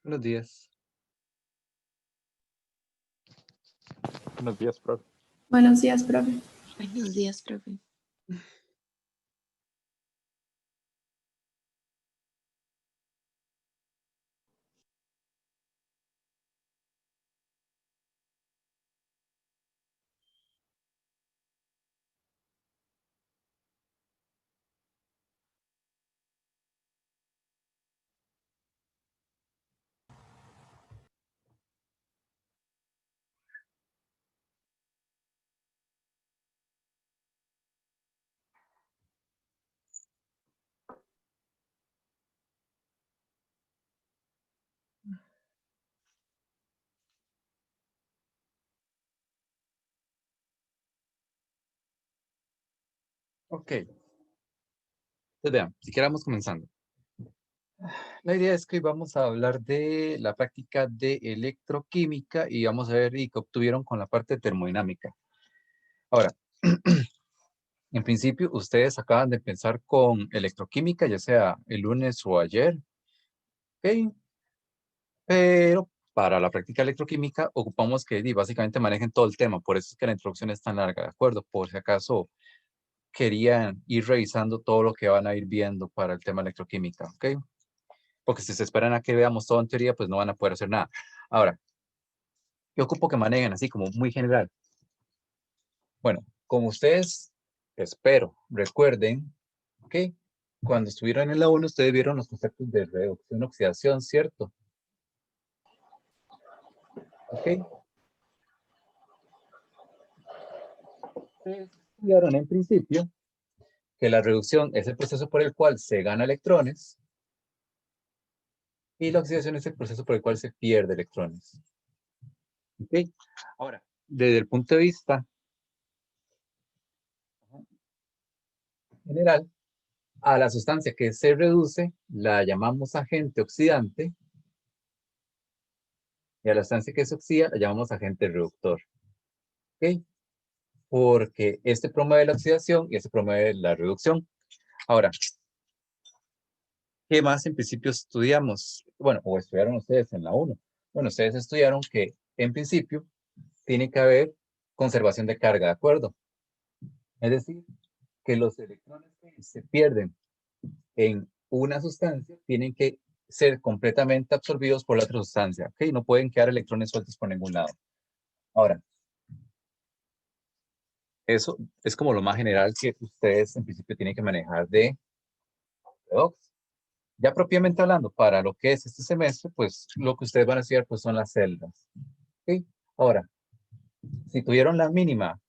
Buenos días. Buenos días, profe. Buenos días, profe. Buenos días, profe. Ok. Entonces vean, si queramos comenzando. La idea es que hoy vamos a hablar de la práctica de electroquímica y vamos a ver y qué obtuvieron con la parte de termodinámica. Ahora, en principio, ustedes acaban de empezar con electroquímica, ya sea el lunes o ayer, ¿ok? Pero para la práctica de electroquímica ocupamos que básicamente manejen todo el tema, por eso es que la introducción es tan larga, ¿de acuerdo? Por si acaso querían ir revisando todo lo que van a ir viendo para el tema de electroquímica, ¿ok? Porque si se esperan a que veamos todo en teoría, pues no van a poder hacer nada. Ahora, yo ocupo que manejen así como muy general. Bueno, como ustedes, espero, recuerden, ¿ok? Cuando estuvieron en la 1, ustedes vieron los conceptos de reducción, oxidación, ¿cierto? ¿Ok? Ustedes estudiaron en principio que la reducción es el proceso por el cual se gana electrones y la oxidación es el proceso por el cual se pierde electrones. ¿Ok? Ahora, desde el punto de vista general, a la sustancia que se reduce la llamamos agente oxidante y a la sustancia que se oxida la llamamos agente reductor. ¿Ok? Porque este promueve la oxidación y este promueve la reducción. Ahora, ¿qué más en principio estudiamos? Bueno, o estudiaron ustedes en la 1. Bueno, ustedes estudiaron que en principio tiene que haber conservación de carga, ¿de acuerdo? Es decir, que los electrones que se pierden en una sustancia tienen que ser completamente absorbidos por la otra sustancia, ¿ok? No pueden quedar electrones sueltos por ningún lado. Ahora, eso es como lo más general que ustedes en principio tienen que manejar de redox. Ya propiamente hablando, para lo que es este semestre, pues lo que ustedes van a estudiar pues son las celdas. ¿Ok? Ahora, si tuvieron la mínima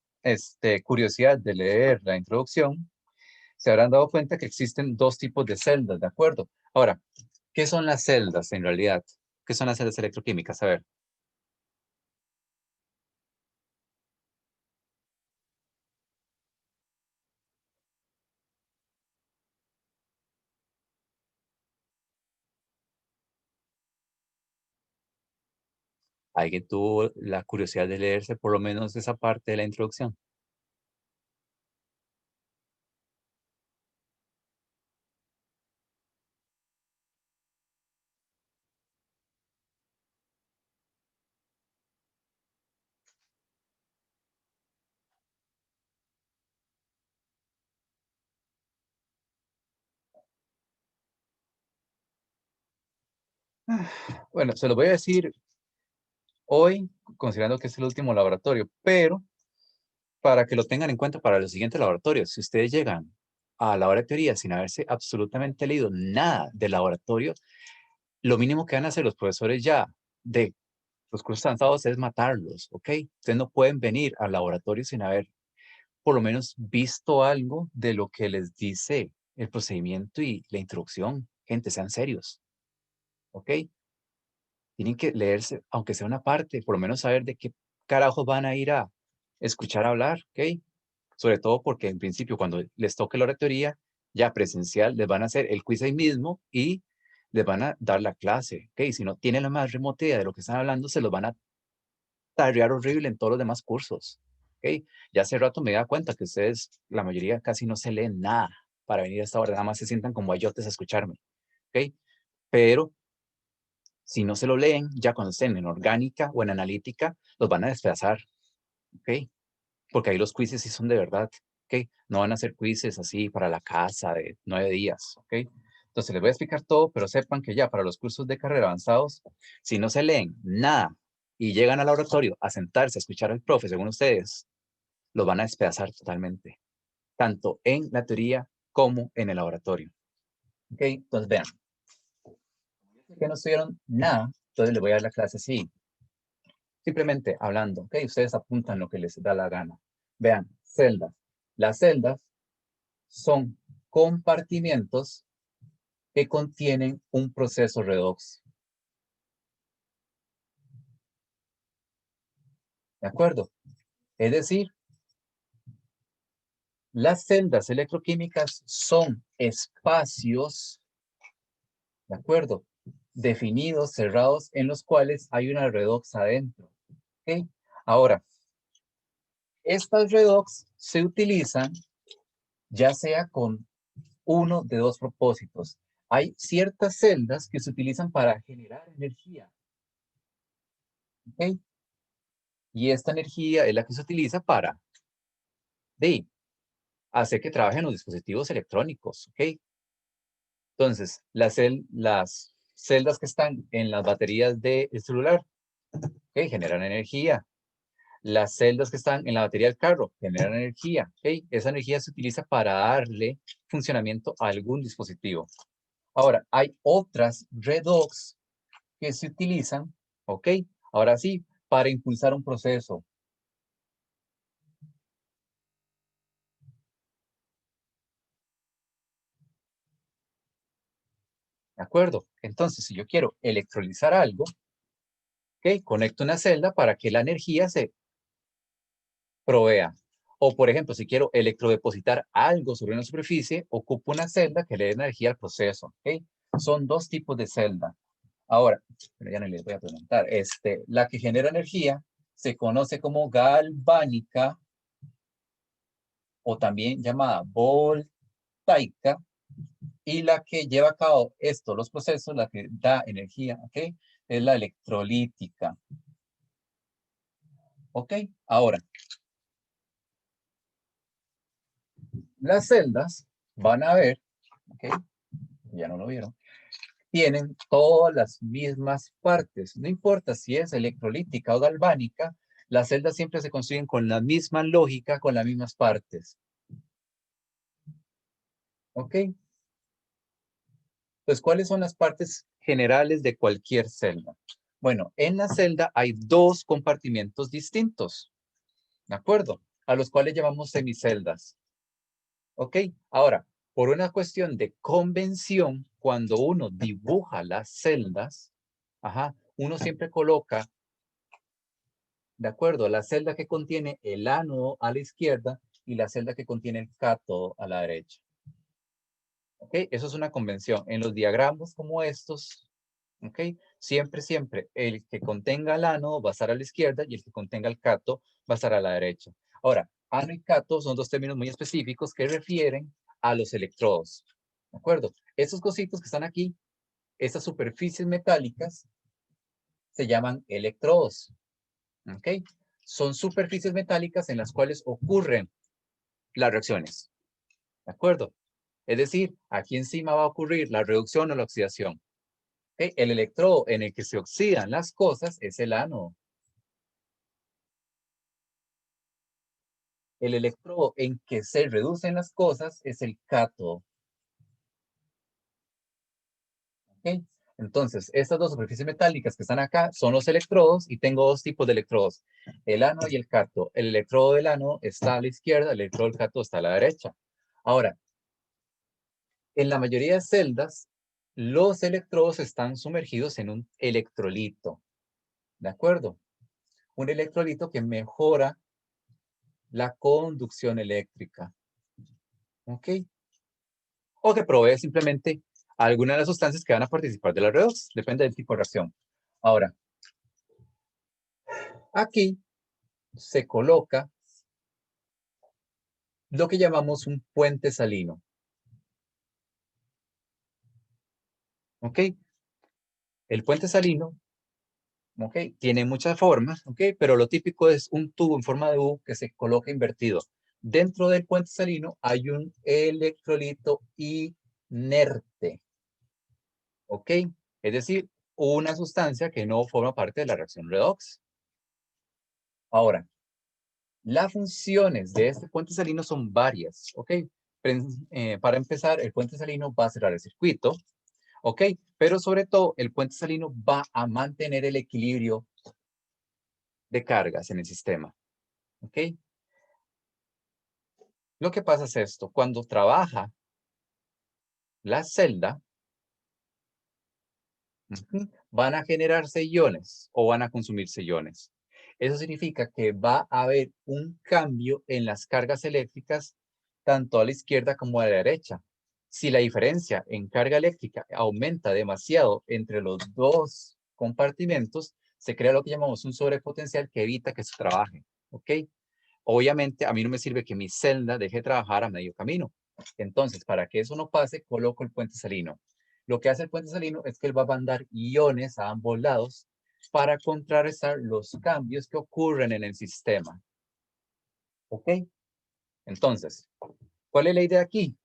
curiosidad de leer la introducción, se habrán dado cuenta que existen dos tipos de celdas, ¿de acuerdo? Ahora, ¿qué son las celdas en realidad? ¿Qué son las celdas electroquímicas? A ver. ¿Alguien tuvo la curiosidad de leerse por lo menos esa parte de la introducción? Bueno, se lo voy a decir hoy, considerando que es el último laboratorio, pero para que lo tengan en cuenta para los siguientes laboratorios, si ustedes llegan a la hora de teoría sin haberse absolutamente leído nada del laboratorio, lo mínimo que van a hacer los profesores ya de los cursos avanzados es matarlos, ¿ok? Ustedes no pueden venir al laboratorio sin haber por lo menos visto algo de lo que les dice el procedimiento y la introducción. Gente, sean serios, ¿ok? Tienen que leerse, aunque sea una parte, por lo menos saber de qué carajos van a ir a escuchar hablar, ¿ok? Sobre todo porque en principio cuando les toque la oratoria ya presencial, les van a hacer el quiz ahí mismo y les van a dar la clase, ¿ok? Si no tienen la más remota idea de lo que están hablando, se los van a tarrear horrible en todos los demás cursos, ¿ok? Ya hace rato me da cuenta que ustedes, la mayoría casi no se leen nada para venir a esta hora, nada más se sientan como ayotes a escucharme, ¿ok? Pero Si no se lo leen, ya cuando estén en orgánica o en analítica, los van a despedazar, ¿ok? Porque ahí los quizzes sí son de verdad, ¿ok? No van a ser quizzes así para la casa de 9 días, ¿ok? Entonces les voy a explicar todo, pero sepan que ya para los cursos de carrera avanzados, si no se leen nada y llegan al laboratorio a sentarse a escuchar al profe, según ustedes, los van a despedazar totalmente, tanto en la teoría como en el laboratorio. ¿Ok? Entonces vean, que no estudiaron nada, entonces les voy a dar la clase así, simplemente hablando, ¿ok? Ustedes apuntan lo que les da la gana. Vean, celdas. Las celdas son compartimientos que contienen un proceso redox. ¿De acuerdo? Es decir, las celdas electroquímicas son espacios, ¿de acuerdo? Definidos, cerrados, en los cuales hay una redox adentro. ¿Ok? Ahora, estas redox se utilizan ya sea con uno de dos propósitos. Hay ciertas celdas que se utilizan para generar energía. ¿Ok? Y esta energía es la que se utiliza para hacer que trabajen los dispositivos electrónicos. ¿Ok? Entonces, las celdas que están en las baterías del celular, ¿ok? Generan energía. Las celdas que están en la batería del carro generan energía. ¿Ok? Esa energía se utiliza para darle funcionamiento a algún dispositivo. Ahora, hay otras redox que se utilizan, ¿ok? Ahora sí, para impulsar un proceso. ¿De acuerdo? Entonces, si yo quiero electrolizar algo, ¿ok? Conecto una celda para que la energía se provea. O, por ejemplo, si quiero electrodepositar algo sobre una superficie, ocupo una celda que le dé energía al proceso, ¿ok? Son dos tipos de celda. Ahora, pero ya no les voy a preguntar, la que genera energía se conoce como galvánica o también llamada voltaica, y la que lleva a cabo los procesos, la que da energía, ¿ok? Es la electrolítica. ¿Ok? Ahora, las celdas van a ver, ¿ok? Ya no lo vieron, tienen todas las mismas partes. No importa si es electrolítica o galvánica, las celdas siempre se construyen con la misma lógica, con las mismas partes. ¿Ok? Entonces, ¿cuáles son las partes generales de cualquier celda? Bueno, en la celda hay dos compartimientos distintos, ¿de acuerdo? A los cuales llamamos semiceldas. ¿Ok? Ahora, por una cuestión de convención, cuando uno dibuja las celdas, uno siempre coloca, ¿de acuerdo? La celda que contiene el ánodo a la izquierda y la celda que contiene el cátodo a la derecha. ¿Ok? Eso es una convención. En los diagramas como estos, ¿ok? Siempre, siempre, el que contenga el ánodo va a estar a la izquierda y el que contenga el cátodo va a estar a la derecha. Ahora, ánodo y cátodo son dos términos muy específicos que refieren a los electrodos. ¿De acuerdo? Estos cositos que están aquí, estas superficies metálicas, se llaman electrodos. ¿Ok? Son superficies metálicas en las cuales ocurren las reacciones. ¿De acuerdo? Es decir, aquí encima va a ocurrir la reducción o la oxidación. ¿Ok? El electrodo en el que se oxidan las cosas es el ánodo. El electrodo en que se reducen las cosas es el cátodo. ¿Ok? Entonces, estas dos superficies metálicas que están acá son los electrodos y tengo dos tipos de electrodos, el ánodo y el cátodo. El electrodo del ánodo está a la izquierda, el electrodo del cátodo está a la derecha. Ahora, en la mayoría de celdas, los electrodos están sumergidos en un electrolito. ¿De acuerdo? Un electrolito que mejora la conducción eléctrica. ¿Ok? O que provee simplemente alguna de las sustancias que van a participar de la redox. Depende del tipo de reacción. Ahora, aquí se coloca lo que llamamos un puente salino. ¿Ok? El puente salino, ¿ok? Tiene muchas formas, ¿ok? Pero lo típico es un tubo en forma de U que se coloca invertido. Dentro del puente salino hay un electrolito inerte, ¿ok? Es decir, una sustancia que no forma parte de la reacción redox. Ahora, las funciones de este puente salino son varias, ¿ok? Para empezar, el puente salino va a cerrar el circuito, ¿ok? Pero sobre todo, el puente salino va a mantener el equilibrio de cargas en el sistema, ¿ok? Lo que pasa es esto, cuando trabaja la celda, van a generarse iones o van a consumirse iones. Eso significa que va a haber un cambio en las cargas eléctricas tanto a la izquierda como a la derecha. Si la diferencia en carga eléctrica aumenta demasiado entre los dos compartimentos, se crea lo que llamamos un sobrepotencial que evita que se trabaje, ¿ok? Obviamente, a mí no me sirve que mi celda deje de trabajar a medio camino. Entonces, para que eso no pase, coloco el puente salino. Lo que hace el puente salino es que él va a mandar iones a ambos lados para contrarrestar los cambios que ocurren en el sistema. ¿Ok? Entonces, ¿cuál es la idea aquí?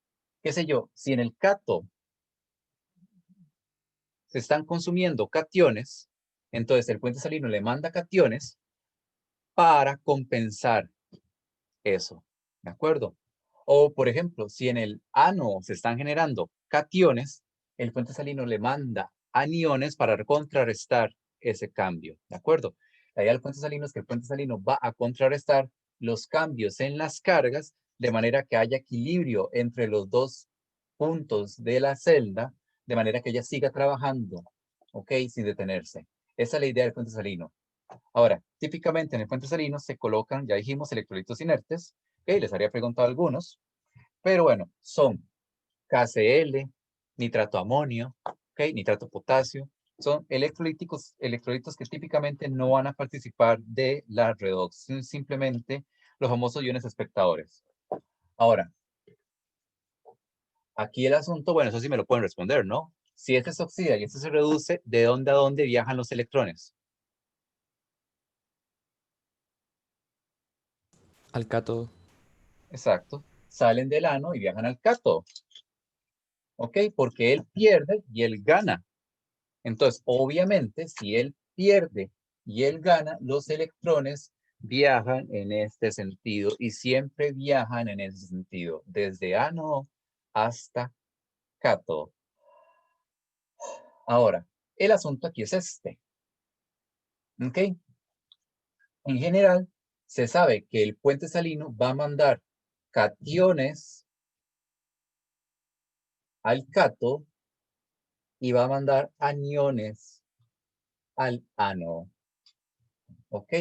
¿Qué sé yo? Si en el cato se están consumiendo cationes, entonces el puente salino le manda cationes para compensar eso. ¿De acuerdo? O, por ejemplo, si en el ano se están generando cationes, el puente salino le manda aniones para contrarrestar ese cambio. ¿De acuerdo? La idea del puente salino es que el puente salino va a contrarrestar los cambios en las cargas de manera que haya equilibrio entre los dos puntos de la celda, de manera que ella siga trabajando, ¿ok? Sin detenerse. Esa es la idea del puente salino. Ahora, típicamente en el puente salino se colocan, ya dijimos, electrolitos inertes, ¿ok? Les habría preguntado algunos, pero bueno, son KCl, nitrato amonio, ¿ok? Nitrato potasio, son electrolitos que típicamente no van a participar de la redox, simplemente los famosos iones espectadores. Ahora, aquí el asunto, bueno, eso sí me lo pueden responder, ¿no? Si este se oxida y este se reduce, ¿de dónde a dónde viajan los electrones? Al cátodo. Exacto. Salen del ano y viajan al cátodo. ¿Ok? Porque él pierde y él gana. Entonces, obviamente, si él pierde y él gana, los electrones viajan en este sentido y siempre viajan en ese sentido, desde ánodo hasta cátodo. Ahora, el asunto aquí es este. ¿Ok? En general, se sabe que el puente salino va a mandar cationes al cátodo y va a mandar aniones al ánodo. ¿Ok?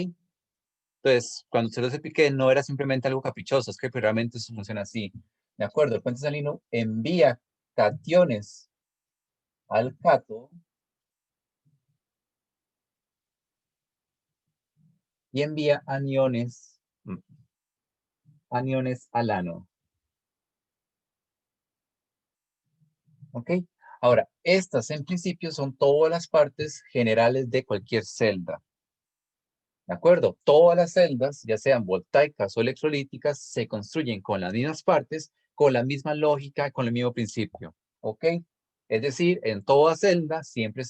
Entonces, cuando se los expliqué, no era simplemente algo caprichoso, es que realmente eso funciona así. ¿De acuerdo? El puente salino envía cationes al cátodo y envía aniones al ánodo. ¿Ok? Ahora, estas en principio son todas las partes generales de cualquier celda. ¿De acuerdo? Todas las celdas, ya sean voltaicas o electrolíticas, se construyen con las mismas partes, con la misma lógica, con el mismo principio. ¿Ok? Es decir, en toda celda, siempre,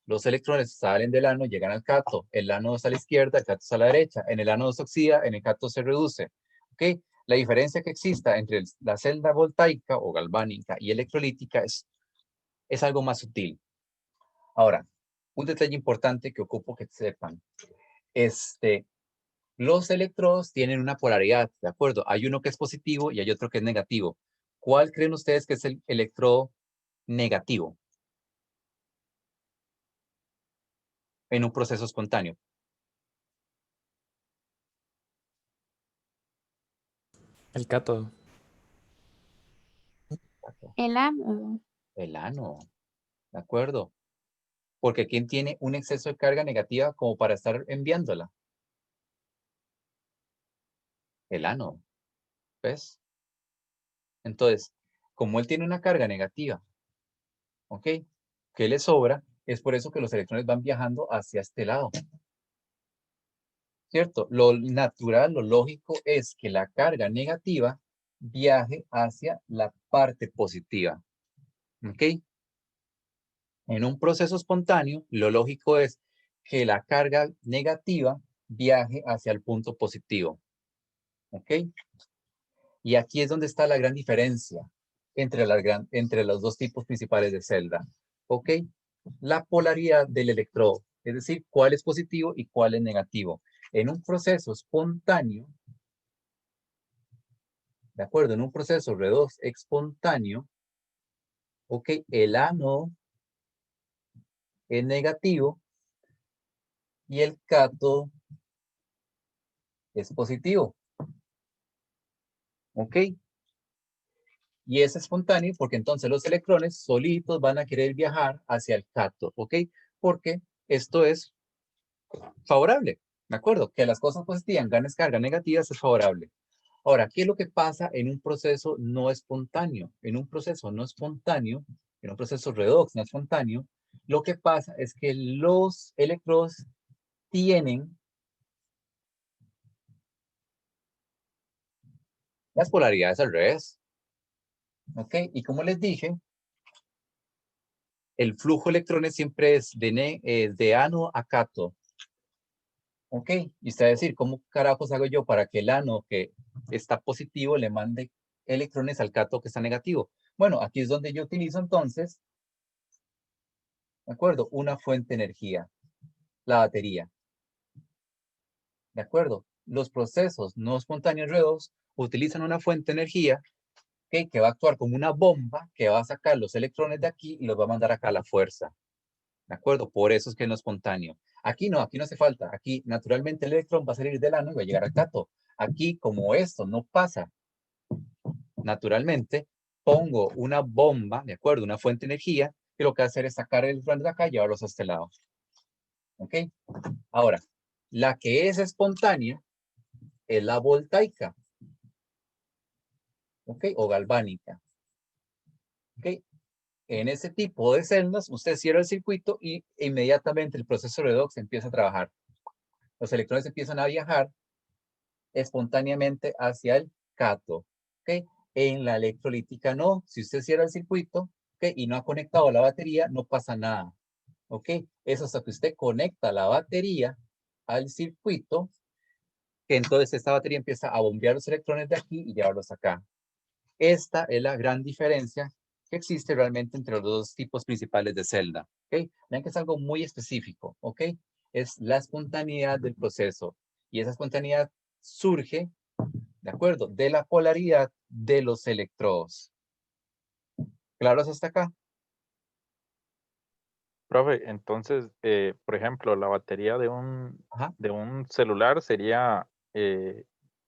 los electrones salen del ánodo, llegan al cátodo. El ánodo está a la izquierda, el cátodo está a la derecha. En el ánodo se oxida, en el cátodo se reduce. ¿Ok? La diferencia que exista entre la celda voltaica o galvánica y electrolítica es algo más sutil. Ahora, un detalle importante que ocupo que sepan. Los electrodos tienen una polaridad, ¿de acuerdo? Hay uno que es positivo y hay otro que es negativo. ¿Cuál creen ustedes que es el electrodo negativo en un proceso espontáneo? El cátodo. El ánodo. El ánodo, ¿de acuerdo? Porque ¿quién tiene un exceso de carga negativa como para estar enviándola? El ánodo, ¿ves? Entonces, como él tiene una carga negativa, ¿ok? ¿Qué le sobra? Es por eso que los electrones van viajando hacia este lado. ¿Cierto? Lo natural, lo lógico es que la carga negativa viaje hacia la parte positiva. ¿Ok? En un proceso espontáneo, lo lógico es que la carga negativa viaje hacia el punto positivo. ¿Ok? Y aquí es donde está la gran diferencia entre los dos tipos principales de celda. ¿Ok? La polaridad del electrodo, es decir, cuál es positivo y cuál es negativo. En un proceso espontáneo, ¿de acuerdo? En un proceso redox espontáneo, ¿ok? El ánodo es negativo y el cátodo es positivo. ¿Ok? Y es espontáneo porque entonces los electrones solitos van a querer viajar hacia el cátodo. ¿Ok? Porque esto es favorable. ¿De acuerdo? Que las cosas positivas ganes carga negativas es favorable. Ahora, ¿qué es lo que pasa en un proceso no espontáneo? En un proceso no espontáneo, en un proceso redox no espontáneo, lo que pasa es que los electrodos tienen las polaridades al revés. ¿Ok? Y como les dije, el flujo de electrones siempre es de ánodo a cátodo. ¿Ok? Y usted va a decir, ¿cómo carajos hago yo para que el ánodo que está positivo le mande electrones al cátodo que está negativo? Bueno, aquí es donde yo utilizo entonces, ¿de acuerdo? Una fuente de energía, la batería. ¿De acuerdo? Los procesos no espontáneos redox utilizan una fuente de energía que va a actuar como una bomba que va a sacar los electrones de aquí y los va a mandar acá a la fuerza. ¿De acuerdo? Por eso es que no es espontáneo. Aquí no hace falta. Aquí naturalmente el electrón va a salir del ánodo y va a llegar al cátodo. Aquí, como esto no pasa naturalmente, pongo una bomba, ¿de acuerdo? Una fuente de energía que lo que va a hacer es sacar electrones de acá y llevarlos a este lado. ¿Ok? Ahora, la que es espontánea es la voltaica. ¿Ok? O galvánica. ¿Ok? En ese tipo de celdas, usted cierra el circuito y inmediatamente el proceso redox empieza a trabajar. Los electrones empiezan a viajar espontáneamente hacia el cátodo. ¿Ok? En la electrolítica no. Si usted cierra el circuito, ¿ok? Y no ha conectado la batería, no pasa nada. ¿Ok? Es hasta que usted conecta la batería al circuito que entonces esta batería empieza a bombear los electrones de aquí y llevarlos acá. Esta es la gran diferencia que existe realmente entre los dos tipos principales de celda. ¿Ok? Vean que es algo muy específico. ¿Ok? Es la espontaneidad del proceso. Y esa espontaneidad surge, ¿de acuerdo? De la polaridad de los electrodos. ¿Claros hasta acá? Profe, entonces, por ejemplo, la batería Ajá. de un celular sería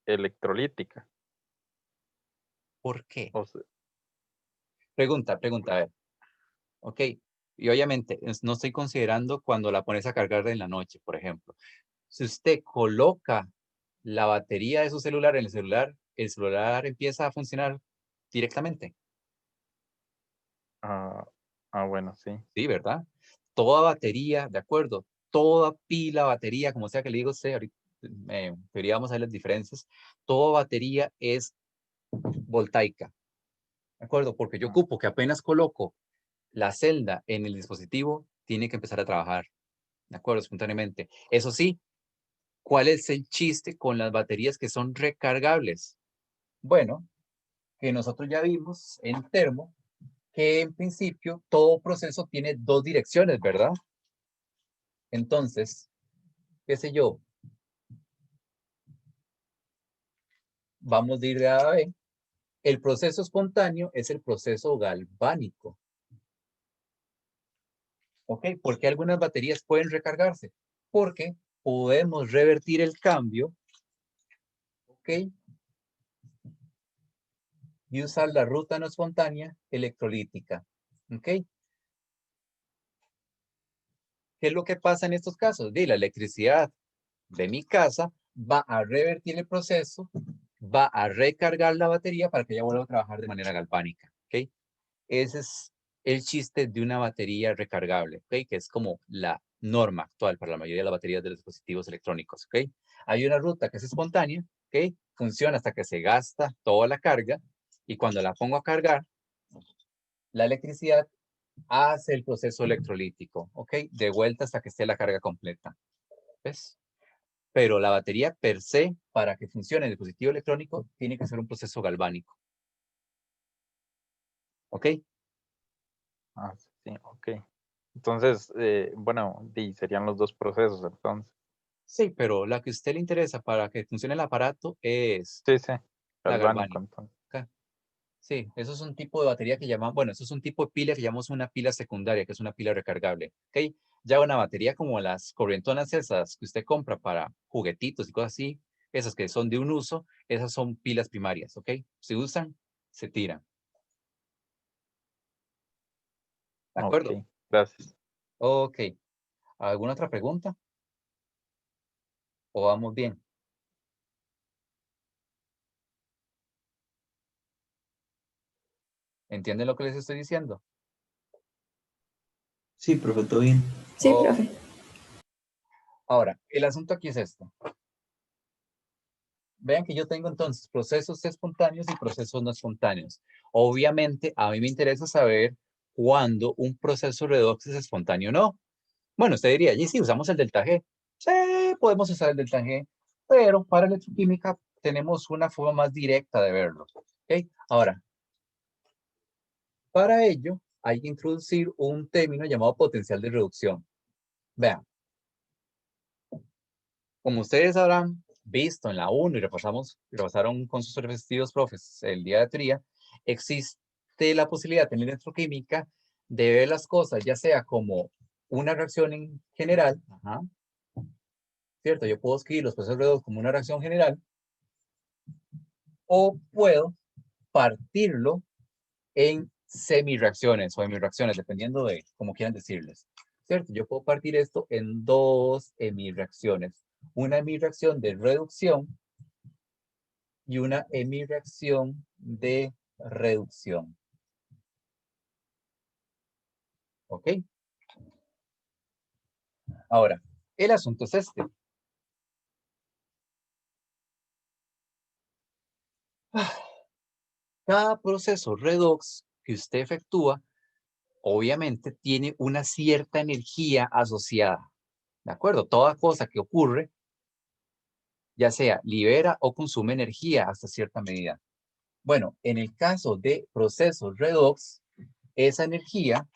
electrolítica. ¿Por qué? O se- Pregunta, a ver. ¿Ok? Y obviamente, no estoy considerando cuando la pones a cargar en la noche, por ejemplo. Si usted coloca la batería de su celular en el celular empieza a funcionar directamente. ah, bueno, sí. Sí, ¿verdad? Toda batería, ¿de acuerdo? Toda pila, batería, como sea que le digo a usted, ahorita deberíamos ver las diferencias. Toda batería es voltaica, ¿de acuerdo? Porque yo Ah, ocupo que apenas coloco la celda en el dispositivo, tiene que empezar a trabajar, ¿de acuerdo? Espontáneamente. Eso sí, ¿cuál es el chiste con las baterías que son recargables? Bueno, que nosotros ya vimos en termo que en principio todo proceso tiene dos direcciones, ¿verdad? Entonces, qué sé yo, vamos de ir de A a B. El proceso espontáneo es el proceso galvánico. ¿Ok? ¿Por qué algunas baterías pueden recargarse? Porque podemos revertir el cambio, ¿ok? Y usar la ruta no espontánea electrolítica. ¿Ok? ¿Qué es lo que pasa en estos casos? La electricidad de mi casa va a revertir el proceso, va a recargar la batería para que ella vuelva a trabajar de manera galvánica. ¿Ok? Ese es el chiste de una batería recargable, ¿ok? Que es como la norma actual para la mayoría de las baterías de los dispositivos electrónicos, ¿ok? Hay una ruta que es espontánea, ¿ok? Funciona hasta que se gasta toda la carga y cuando la pongo a cargar, la electricidad hace el proceso electrolítico, ¿ok? De vuelta hasta que esté la carga completa, ¿ves? Pero la batería per se, para que funcione el dispositivo electrónico, tiene que ser un proceso galvánico, ¿ok? Ah, sí, ok. Entonces, bueno, serían los dos procesos, entonces. Sí, pero la que a usted le interesa para que funcione el aparato es Sí, sí, la galvánico, galvánica. entonces. Sí, eso es un tipo de batería que llamamos, bueno, eso es un tipo de pila que llamamos una pila secundaria, que es una pila recargable, ¿ok? Ya una batería como las corrientonas esas que usted compra para juguetitos y cosas así, esas que son de un uso, esas son pilas primarias, ¿ok? Se usan, se tiran. ¿De acuerdo? Ok, gracias. Ok. ¿Alguna otra pregunta? ¿O vamos bien? ¿Entienden lo que les estoy diciendo? Sí, profe, todo bien. Sí, Oh, profe. ahora, el asunto aquí es esto. Vean que yo tengo entonces procesos espontáneos y procesos no espontáneos. Obviamente, a mí me interesa saber cuándo un proceso redox es espontáneo o no. Bueno, usted diría, y sí, usamos el delta G. Sí, podemos usar el delta G, pero para electroquímica tenemos una forma más directa de verlo. ¿Ok? Ahora, para ello hay que introducir un término llamado potencial de reducción. Vean, como ustedes habrán visto en la 1 y repasaron con sus respectivos profes el día de teoría, existe la posibilidad en electroquímica de ver las cosas ya sea como una reacción en general, ¿cierto? Yo puedo escribir los procesos redox como una reacción general o puedo partirlo en semireacciones o hemirreacciones, dependiendo de cómo quieran decirles, ¿cierto? Yo puedo partir esto en dos hemirreacciones. Una hemirreacción de reducción y una hemirreacción de reducción. ¿Ok? Ahora, el asunto es este. Cada proceso redox que usted efectúa, obviamente tiene una cierta energía asociada. ¿De acuerdo? Toda cosa que ocurre, ya sea libera o consume energía hasta cierta medida. Bueno, en el caso de procesos redox, esa energía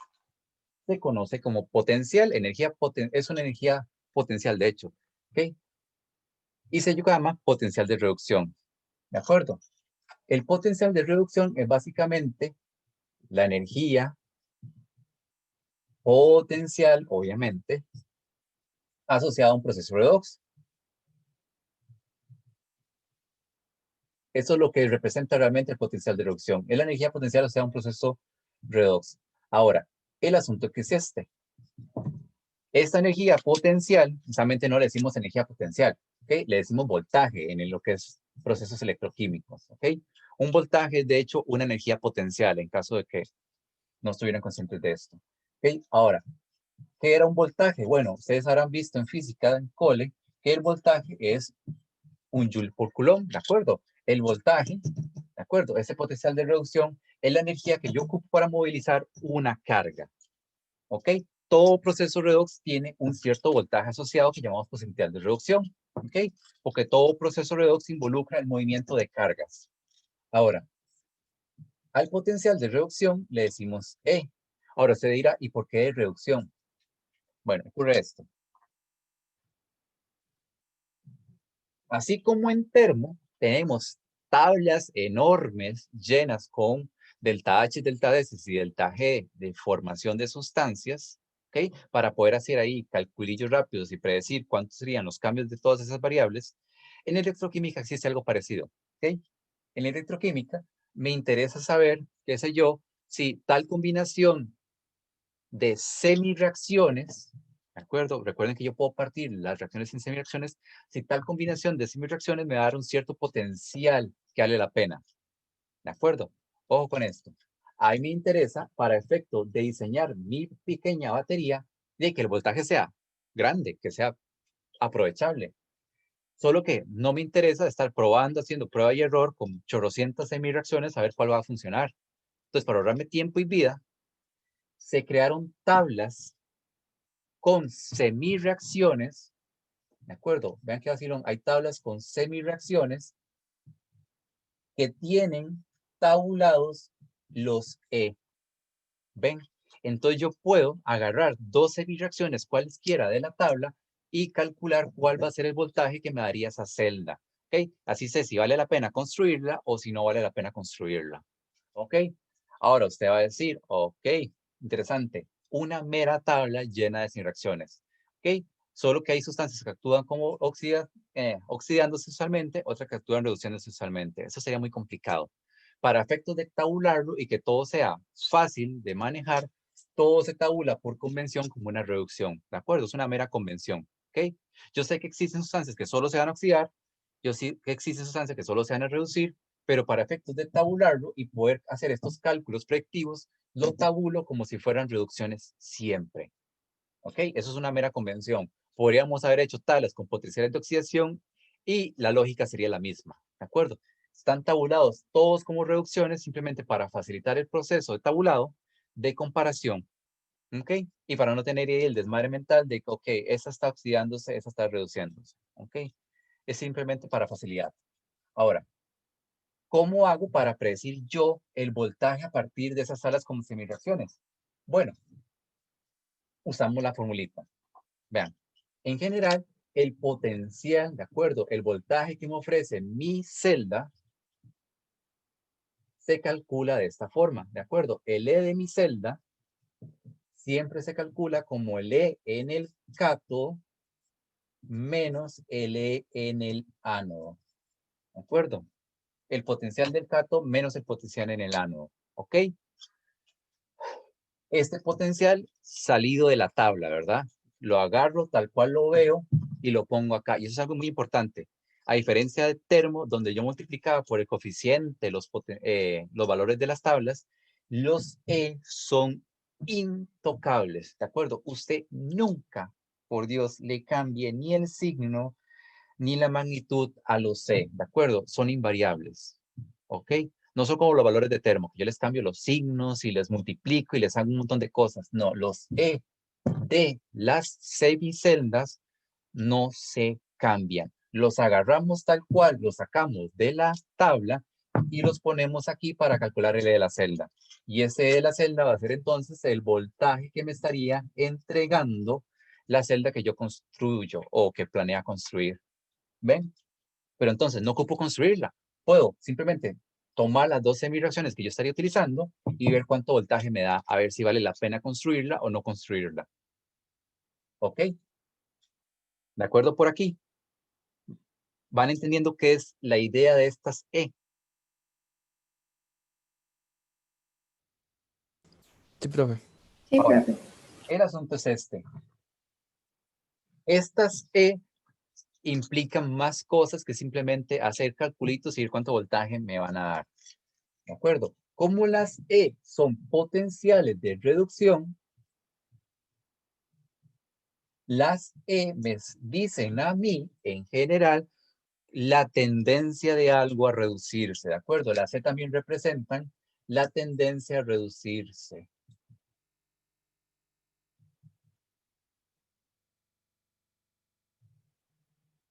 se conoce como potencial, es una energía potencial, de hecho, ¿ok? Y se llama potencial de reducción, ¿de acuerdo? El potencial de reducción es básicamente la energía potencial, obviamente, asociada a un proceso redox. Eso es lo que representa realmente el potencial de reducción. Es la energía potencial asociada a un proceso redox. Ahora, el asunto que es este. Esta energía potencial, justamente no le decimos energía potencial, ¿ok? Le decimos voltaje en lo que es procesos electroquímicos, ¿ok? Un voltaje es, de hecho, una energía potencial en caso de que no estuvieran conscientes de esto, ¿ok? Ahora, ¿qué era un voltaje? Bueno, ustedes habrán visto en física, en cole, que el voltaje es un joule por coulomb, ¿de acuerdo? El voltaje, ¿de acuerdo? Ese potencial de reducción es la energía que yo ocupo para movilizar una carga, ¿ok? Todo proceso redox tiene un cierto voltaje asociado que llamamos potencial de reducción, ¿ok? Porque todo proceso redox involucra el movimiento de cargas. Ahora, al potencial de reducción le decimos E. Ahora usted dirá, ¿y por qué de reducción? Bueno, ocurre esto. Así como en termo tenemos tablas enormes llenas con delta H, delta D y delta G de formación de sustancias, ¿ok? Para poder hacer ahí calculillos rápidos y predecir cuántos serían los cambios de todas esas variables, en electroquímica existe algo parecido, ¿ok? En electroquímica me interesa saber, qué sé yo, si tal combinación de semireacciones, ¿de acuerdo? Recuerden que yo puedo partir las reacciones en semireacciones, si tal combinación de semireacciones me va a dar un cierto potencial que vale la pena, ¿de acuerdo? Ojo con esto. Ahí me interesa, para efecto de diseñar mi pequeña batería, de que el voltaje sea grande, que sea aprovechable. Solo que no me interesa estar probando, haciendo prueba y error con chorrocientas semi-reacciones a ver cuál va a funcionar. Entonces, para ahorrarme tiempo y vida, se crearon tablas con semi-reacciones. ¿De acuerdo? Vean que vacilón. Hay tablas con semi-reacciones que tienen tabulados los E. ¿Ven? Entonces yo puedo agarrar 12 semi-reacciones cualesquiera de la tabla y calcular cuál va a ser el voltaje que me daría esa celda. ¿Ok? Así sé si vale la pena construirla o si no vale la pena construirla. ¿Ok? Ahora usted va a decir, ok, interesante, una mera tabla llena de sin reacciones. ¿Ok? Solo que hay sustancias que actúan como oxidándose usualmente, otras que actúan reduciéndose usualmente. Eso sería muy complicado. Para efectos de tabularlo y que todo sea fácil de manejar, todo se tabula por convención como una reducción. ¿De acuerdo? Es una mera convención. ¿Ok? Yo sé que existen sustancias que solo se van a oxidar. Yo sé que existen sustancias que solo se van a reducir, pero para efectos de tabularlo y poder hacer estos cálculos predictivos, lo tabulo como si fueran reducciones siempre. ¿Ok? Eso es una mera convención. Podríamos haber hecho tablas con potenciales de oxidación y la lógica sería la misma. ¿De acuerdo? Están tabulados todos como reducciones simplemente para facilitar el proceso de tabulado de comparación. ¿Ok? Y para no tener ahí el desmadre mental de que, ok, esa está oxidándose, esa está reduciéndose. ¿Ok? Es simplemente para facilitar. Ahora, ¿cómo hago para predecir yo el voltaje a partir de esas salas como semireacciones? Bueno, usamos la formulita. Vean, en general, el potencial, ¿de acuerdo? El voltaje que me ofrece mi celda se calcula de esta forma, ¿de acuerdo? El E de mi celda siempre se calcula como el E en el cátodo menos el E en el ánodo, ¿de acuerdo? El potencial del cátodo menos el potencial en el ánodo, ¿ok? Este potencial salido de la tabla, ¿verdad? Lo agarro tal cual lo veo y lo pongo acá. Y eso es algo muy importante. A diferencia de termo, donde yo multiplicaba por el coeficiente los valores de las tablas, los E son intocables, ¿de acuerdo? Usted nunca, por Dios, le cambie ni el signo ni la magnitud a los E, ¿de acuerdo? Son invariables, ¿ok? No son como los valores de termo, que yo les cambio los signos y les multiplico y les hago un montón de cosas. No, los E de las semiceldas no se cambian. Los agarramos tal cual, los sacamos de la tabla y los ponemos aquí para calcular el E de la celda. Y ese E de la celda va a ser entonces el voltaje que me estaría entregando la celda que yo construyo o que planea construir. ¿Ven? Pero entonces no ocupo construirla. Puedo simplemente tomar las dos semireacciones que yo estaría utilizando y ver cuánto voltaje me da, a ver si vale la pena construirla o no construirla. ¿Ok? ¿De acuerdo por aquí? ¿Van entendiendo qué es la idea de estas E? Sí, profe. Sí, Ahora, profe. el asunto es este. Estas E implican más cosas que simplemente hacer calculitos y ver cuánto voltaje me van a dar. ¿De acuerdo? Como las E son potenciales de reducción, las E me dicen a mí, en general, la tendencia de algo a reducirse, ¿de acuerdo? Las E también representan la tendencia a reducirse.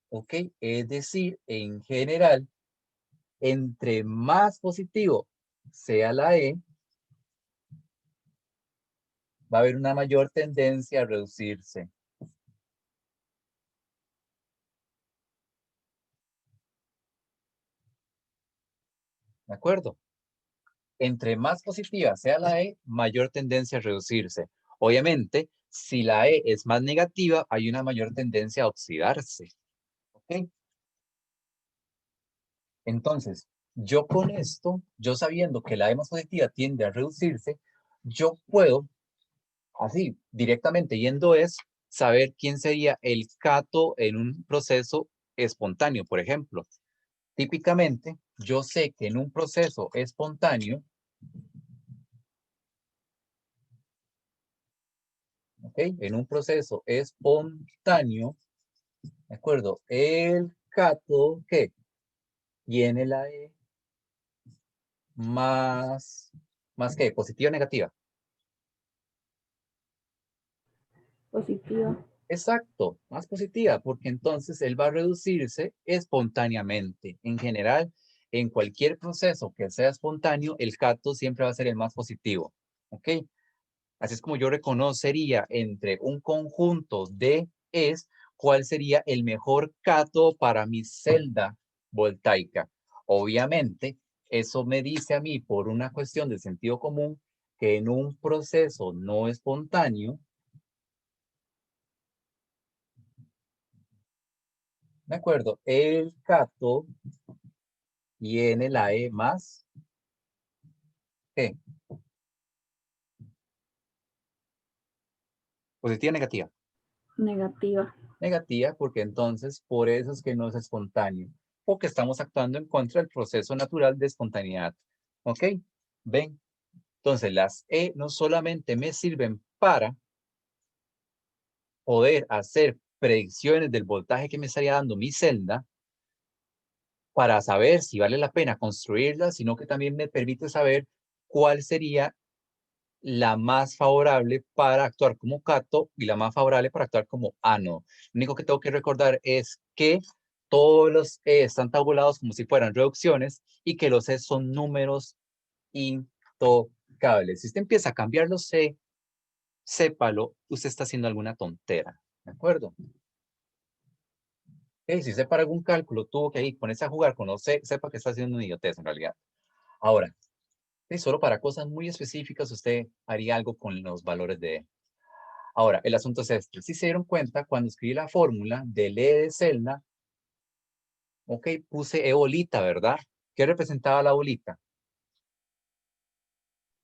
¿Ok? Es decir, en general, entre más positivo sea la E, va a haber una mayor tendencia a reducirse. ¿De acuerdo? Entre más positiva sea la E, mayor tendencia a reducirse. Obviamente, si la E es más negativa, hay una mayor tendencia a oxidarse. ¿Ok? Entonces, yo con esto, yo sabiendo que la E más positiva tiende a reducirse, yo puedo, así, directamente yendo es, saber quién sería el cato en un proceso espontáneo, por ejemplo. Típicamente, yo sé que en un proceso espontáneo, ¿ok? En un proceso espontáneo, ¿de acuerdo? El cátodo, ¿qué? Tiene la E más ¿qué? ¿Positiva o negativa? Positivo. Exacto, más positiva, porque entonces él va a reducirse espontáneamente. En general, en cualquier proceso que sea espontáneo, el cátodo siempre va a ser el más positivo, ¿ok? Así es como yo reconocería entre un conjunto de es cuál sería el mejor cátodo para mi celda voltaica. Obviamente, eso me dice a mí por una cuestión de sentido común que en un proceso no espontáneo, ¿de acuerdo? El cátodo tiene la E más ¿qué? Positiva o negativa. Negativa. Negativa porque entonces por eso es que no es espontáneo. Porque estamos actuando en contra del proceso natural de espontaneidad. ¿Ok? ¿Ven? Entonces las E no solamente me sirven para poder hacer predicciones del voltaje que me estaría dando mi celda, para saber si vale la pena construirla, sino que también me permite saber cuál sería la más favorable para actuar como cátodo y la más favorable para actuar como ánodo. Lo único que tengo que recordar es que todos los E están tabulados como si fueran reducciones y que los E son números intocables. Si usted empieza a cambiar los E, sépalo, usted está haciendo alguna tontera, ¿de acuerdo? Si usted para algún cálculo tuvo que ir, ponerse a jugar con los E, sepa que está haciendo una idiotez en realidad. Ahora, solo para cosas muy específicas usted haría algo con los valores de E. Ahora, el asunto es este. Si se dieron cuenta, cuando escribí la fórmula del E de celda, ok, puse E bolita, ¿verdad? ¿Qué representaba la bolita?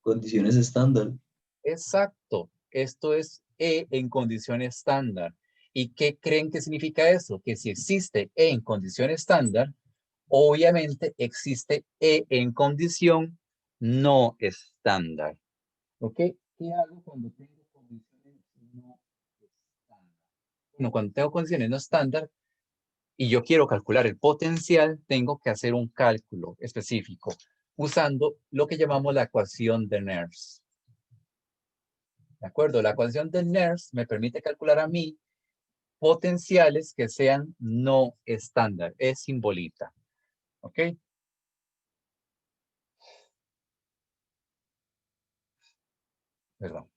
Condiciones estándar. Exacto. Esto es E en condición estándar. ¿Y qué creen que significa eso? Que si existe E en condición estándar, obviamente existe E en condición no estándar. ¿Ok? ¿Qué hago cuando tengo condiciones no estándar? Bueno, cuando tengo condiciones no estándar y yo quiero calcular el potencial, tengo que hacer un cálculo específico usando lo que llamamos la ecuación de Nernst. ¿De acuerdo? La ecuación de Nernst me permite calcular a mí potenciales que sean no estándar. Es simbolita. ¿Ok? Perdón.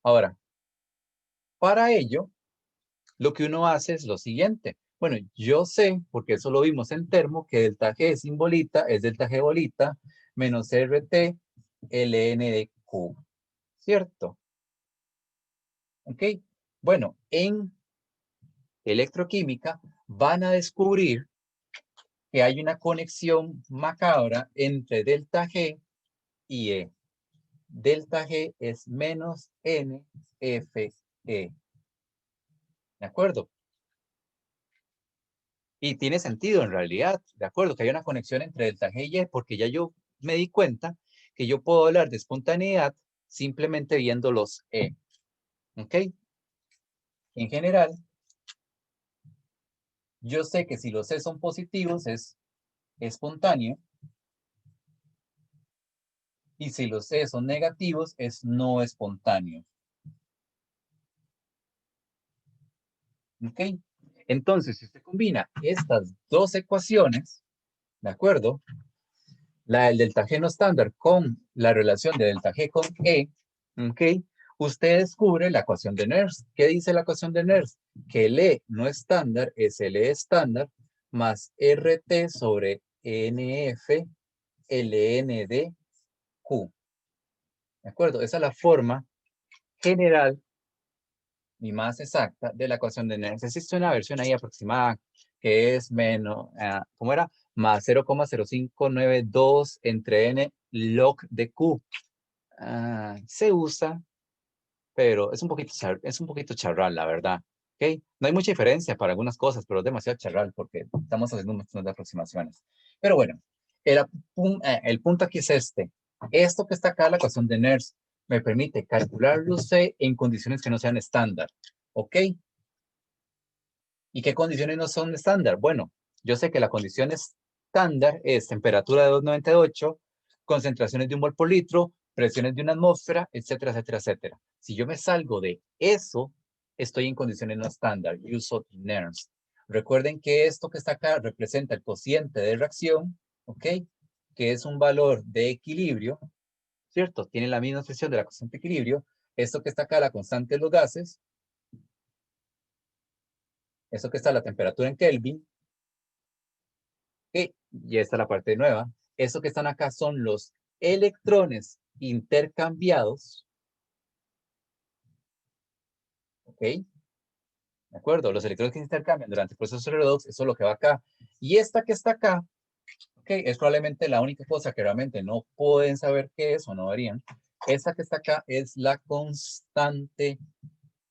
Ahora, para ello, lo que uno hace es lo siguiente. Bueno, yo sé, porque eso lo vimos en termo, que delta G es simbolita, es delta G bolita, menos RT ln de Q. ¿Cierto? ¿Ok? Bueno, en electroquímica van a descubrir que hay una conexión macabra entre delta G y E. Delta G es menos NFE. ¿De acuerdo? Y tiene sentido en realidad, ¿de acuerdo? Que hay una conexión entre delta G y E, porque ya yo me di cuenta que yo puedo hablar de espontaneidad simplemente viendo los E. ¿Ok? En general, yo sé que si los E son positivos es espontáneo y si los E son negativos es no espontáneo. ¿Ok? Entonces, si usted combina estas dos ecuaciones, ¿de acuerdo? La del delta G no estándar con la relación de delta G con E, ¿ok? Usted descubre la ecuación de Nernst. ¿Qué dice la ecuación de Nernst? Que el E no estándar es el E estándar más RT sobre NF ln de Q. ¿De acuerdo? Esa es la forma general y más exacta de la ecuación de Nernst. Existe una versión ahí aproximada que es menos, ¿cómo era? Más 0,0592 entre n log de Q. Se usa, pero es un poquito charral, la verdad. ¿Okay? No hay mucha diferencia para algunas cosas, pero es demasiado charral porque estamos haciendo un montón de aproximaciones. Pero bueno, el punto aquí es este. Esto que está acá, la ecuación de Nernst, me permite calcularlo C en condiciones que no sean estándar. ¿Ok? ¿Y qué condiciones no son estándar? Bueno, yo sé que la condición estándar es temperatura de 298, concentraciones de 1 mol por litro, presiones de una atmósfera, etcétera, etcétera, etcétera. Si yo me salgo de eso, estoy en condiciones no estándar, uso inerts. Recuerden que esto que está acá representa el cociente de reacción, ¿ok? Que es un valor de equilibrio, ¿cierto? Tiene la misma expresión de la constante de equilibrio. Esto que está acá, la constante de los gases. Eso que está la temperatura en Kelvin. ¿Ok? Y esta es la parte nueva. Eso que están acá son los electrones intercambiados. ¿Ok? ¿De acuerdo? Los electrones que se intercambian durante el proceso redox, eso es lo que va acá. Y esta que está acá, ¿ok? Es probablemente la única cosa que realmente no pueden saber qué es o no deberían. Esta que está acá es la constante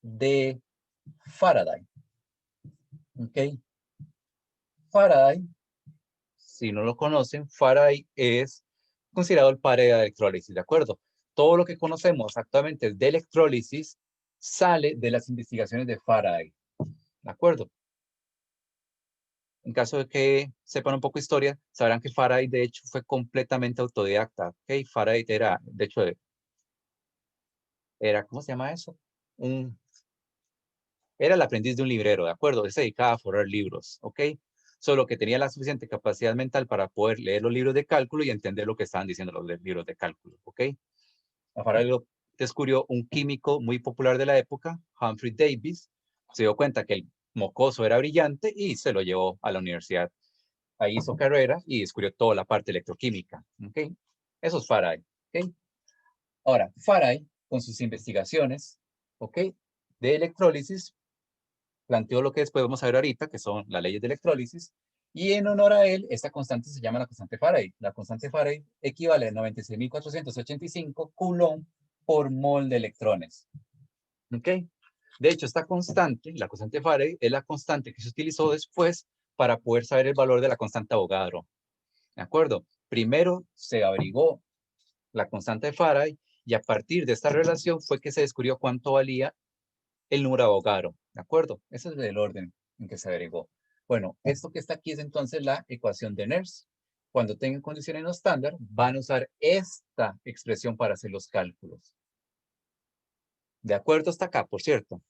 de Faraday. ¿Ok? Faraday, si no lo conocen, Faraday es considerado el padre de la electrólisis, ¿de acuerdo? Todo lo que conocemos actualmente de electrólisis sale de las investigaciones de Faraday, ¿de acuerdo? En caso de que sepan un poco de historia, sabrán que Faraday, de hecho, fue completamente autodidacta, ¿ok? Faraday era, de hecho, era, ¿cómo se llama eso? Era el aprendiz de un librero, ¿de acuerdo? Él se dedicaba a forrar libros, ¿ok? Solo que tenía la suficiente capacidad mental para poder leer los libros de cálculo y entender lo que estaban diciendo los libros de cálculo, ¿ok? Ahora lo descubrió un químico muy popular de la época, Humphrey Davis. Se dio cuenta que el mocoso era brillante y se lo llevó a la universidad. Ahí hizo carrera y descubrió toda la parte electroquímica, ¿ok? Eso es Faraday, ¿ok? Ahora, Faraday, con sus investigaciones, ¿ok? De electrólisis, planteó lo que después vamos a ver ahorita, que son las leyes de electrólisis, y en honor a él, esta constante se llama la constante Faraday. La constante Faraday equivale a 96.485 coulomb por mol de electrones. ¿Ok? De hecho, esta constante, la constante Faraday, es la constante que se utilizó después para poder saber el valor de la constante Avogadro. ¿De acuerdo? Primero se averiguó la constante de Faraday y a partir de esta relación fue que se descubrió cuánto valía el número de Avogadro, ¿de acuerdo? Ese es el orden en que se averiguó. Bueno, esto que está aquí es entonces la ecuación de Nernst. Cuando tengan condiciones no estándar, van a usar esta expresión para hacer los cálculos. ¿De acuerdo hasta acá, por cierto?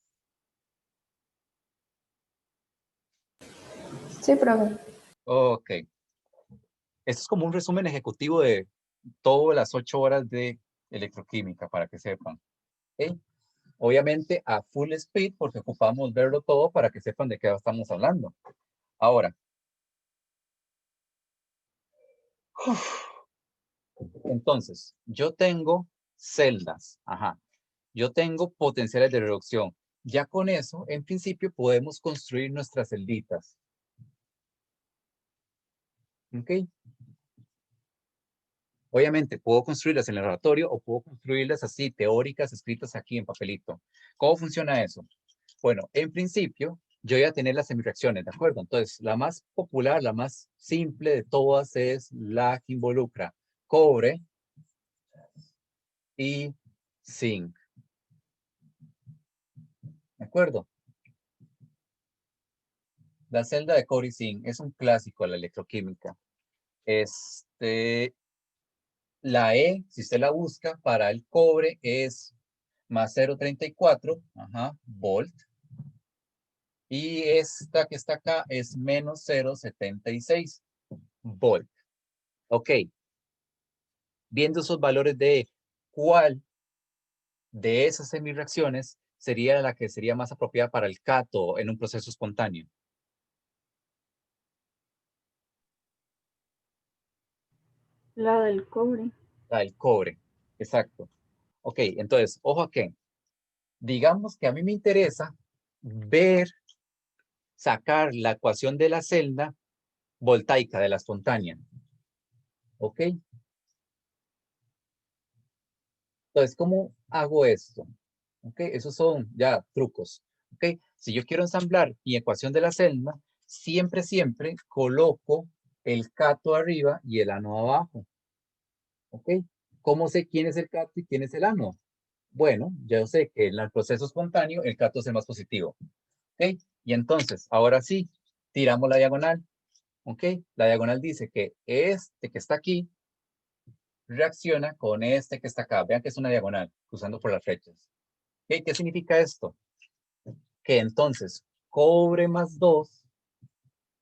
Sí, profe. Ok. Esto es como un resumen ejecutivo de todas las 8 horas de electroquímica, para que sepan. ¿Okay? Obviamente a full speed, porque ocupamos verlo todo para que sepan de qué estamos hablando. Ahora. Entonces, yo tengo celdas. Ajá. Yo tengo potenciales de reducción. Ya con eso, en principio, podemos construir nuestras celditas. ¿Ok? Obviamente, puedo construirlas en el laboratorio o puedo construirlas así, teóricas, escritas aquí en papelito. ¿Cómo funciona eso? Bueno, en principio, yo voy a tener las semireacciones, ¿de acuerdo? Entonces, la más popular, la más simple de todas es la que involucra cobre y zinc. ¿De acuerdo? La celda de cobre y zinc es un clásico de la electroquímica. La E, si usted la busca, para el cobre es más 0,34 volt. Y esta que está acá es menos 0,76 volt. Ok. Viendo esos valores de cuál de esas semireacciones sería la que sería más apropiada para el cátodo en un proceso espontáneo. La del cobre. La del cobre, exacto. Ok, entonces, ojo a que, digamos que a mí me interesa sacar la ecuación de la celda voltaica, de la espontánea. ¿Ok? Entonces, ¿cómo hago esto? ¿Ok? Esos son ya trucos. ¿Ok? Si yo quiero ensamblar mi ecuación de la celda, siempre coloco el cátodo arriba y el ánodo abajo. ¿Ok? ¿Cómo sé quién es el cátodo y quién es el ánodo? Bueno, ya sé que en el proceso espontáneo el cato es el más positivo. ¿Ok? Y entonces, ahora sí, tiramos la diagonal. ¿Ok? La diagonal dice que este que está aquí reacciona con este que está acá. Vean que es una diagonal, cruzando por las flechas. ¿Ok? ¿Qué significa esto? Que entonces, cobre más 2,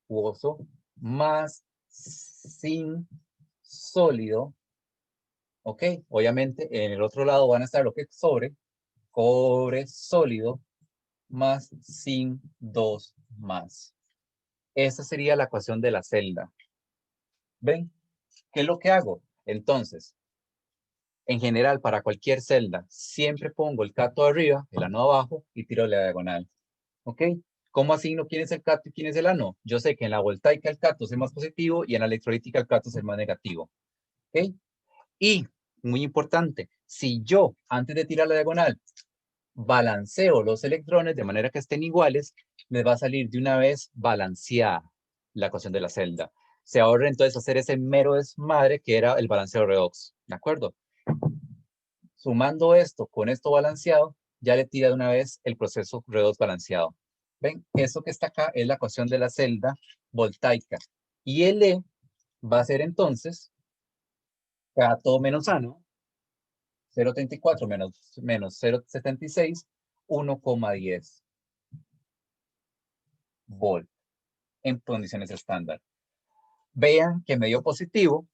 uoso, más zinc sólido. ¿Ok? Obviamente, en el otro lado van a estar lo que sobre, cobre sólido, más zinc 2 más. Esa sería la ecuación de la celda. ¿Ven? ¿Qué es lo que hago? Entonces, en general, para cualquier celda, siempre pongo el cato arriba, el ano abajo y tiro la diagonal. ¿Ok? ¿Cómo asigno quién es el cato y quién es el ano? Yo sé que en la voltaica el cato es el más positivo y en la electrolítica el cato es el más negativo. ¿Ok? Y, muy importante, si yo, antes de tirar la diagonal, balanceo los electrones de manera que estén iguales, les va a salir de una vez balanceada la ecuación de la celda. Se ahorra entonces hacer ese mero desmadre que era el balanceo redox. ¿De acuerdo? Sumando esto con esto balanceado, ya le tira de una vez el proceso redox balanceado. ¿Ven? Eso que está acá es la ecuación de la celda voltaica. Y el E va a ser entonces cato menos ano, 0,34 menos 0,76, 1,10 volt en condiciones estándar. Vean que me dio positivo,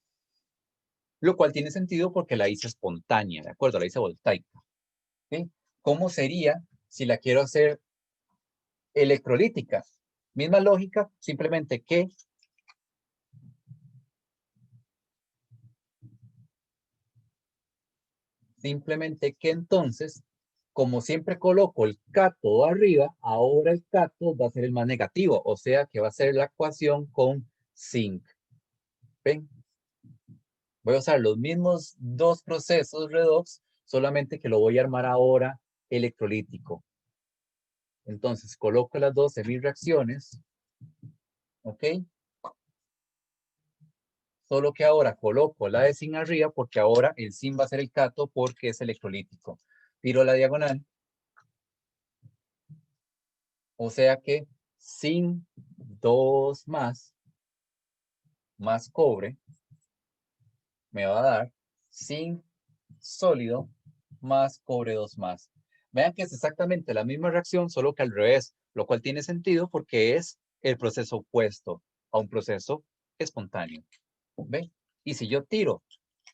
lo cual tiene sentido porque la hice espontánea, ¿de acuerdo? La hice voltaica. ¿Sí? ¿Cómo sería si la quiero hacer electrolítica? Misma lógica, simplemente que entonces, como siempre coloco el cato arriba, ahora el cato va a ser el más negativo, o sea que va a ser la ecuación con zinc. ¿Ven? Voy a usar los mismos dos procesos redox, solamente que lo voy a armar ahora electrolítico. Entonces, coloco las dos en mis reacciones. ¿Ok? Solo que ahora coloco la de zinc arriba porque ahora el zinc va a ser el cato porque es electrolítico. Tiro la diagonal. O sea que zinc 2 más cobre me va a dar zinc sólido más cobre 2 más. Vean que es exactamente la misma reacción, solo que al revés, lo cual tiene sentido porque es el proceso opuesto a un proceso espontáneo. ¿Ven? Y si yo tiro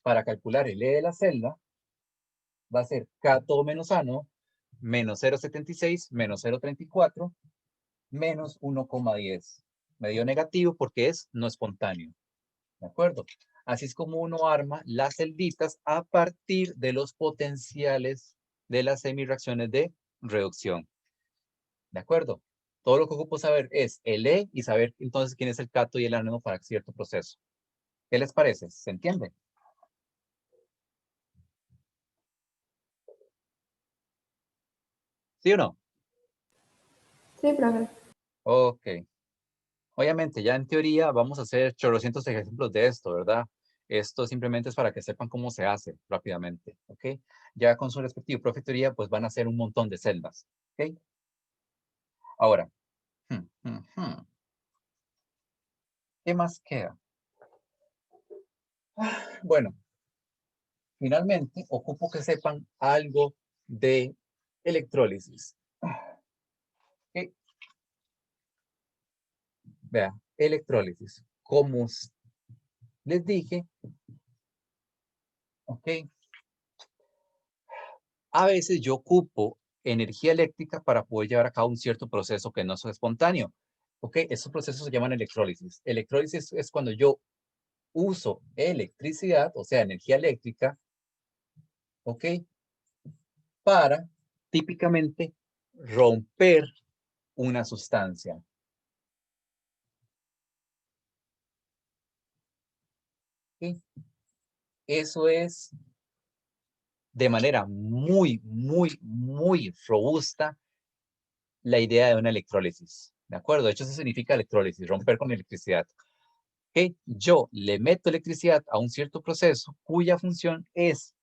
para calcular el E de la celda, va a ser cato menos ano, menos 0,76, menos 0,34, menos 1,10. Me dio negativo porque es no espontáneo. ¿De acuerdo? Así es como uno arma las celditas a partir de los potenciales de las semireacciones de reducción. ¿De acuerdo? Todo lo que ocupo saber es el E y saber entonces quién es el cato y el ánodo para cierto proceso. ¿Qué les parece? ¿Se entiende? ¿Sí o no? Sí, profe. Ok. Obviamente, ya en teoría vamos a hacer chorrocientos ejemplos de esto, ¿verdad? Esto simplemente es para que sepan cómo se hace rápidamente, ¿ok? Ya con su respectivo profe de teoría, pues van a hacer un montón de celdas, ¿ok? Ahora, ¿qué más queda? Bueno, finalmente ocupo que sepan algo de electrólisis. ¿Ok? Vea, electrólisis. Como les dije, ¿ok? A veces yo ocupo energía eléctrica para poder llevar a cabo un cierto proceso que no es espontáneo. ¿Ok? Esos procesos se llaman electrólisis. Electrólisis es cuando yo uso electricidad, o sea, energía eléctrica, ¿ok? Para típicamente romper una sustancia. ¿Ok? Eso es de manera muy, muy, muy robusta la idea de una electrólisis. ¿De acuerdo? De hecho, eso significa electrólisis, romper con electricidad. ¿Ok? Yo le meto electricidad a un cierto proceso cuya función es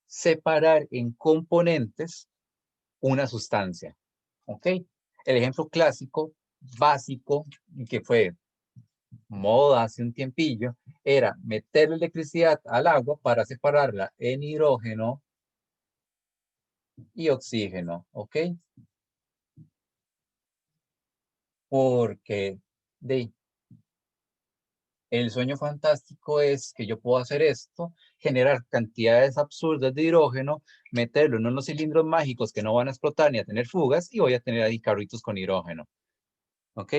separar en componentes una sustancia. ¿Ok? El ejemplo clásico, básico, que fue moda hace un tiempillo, era meter electricidad al agua para separarla en hidrógeno y oxígeno. ¿Ok? Porque el sueño fantástico es que yo puedo hacer esto, generar cantidades absurdas de hidrógeno, meterlo en unos cilindros mágicos que no van a explotar ni a tener fugas y voy a tener ahí carritos con hidrógeno. ¿Ok?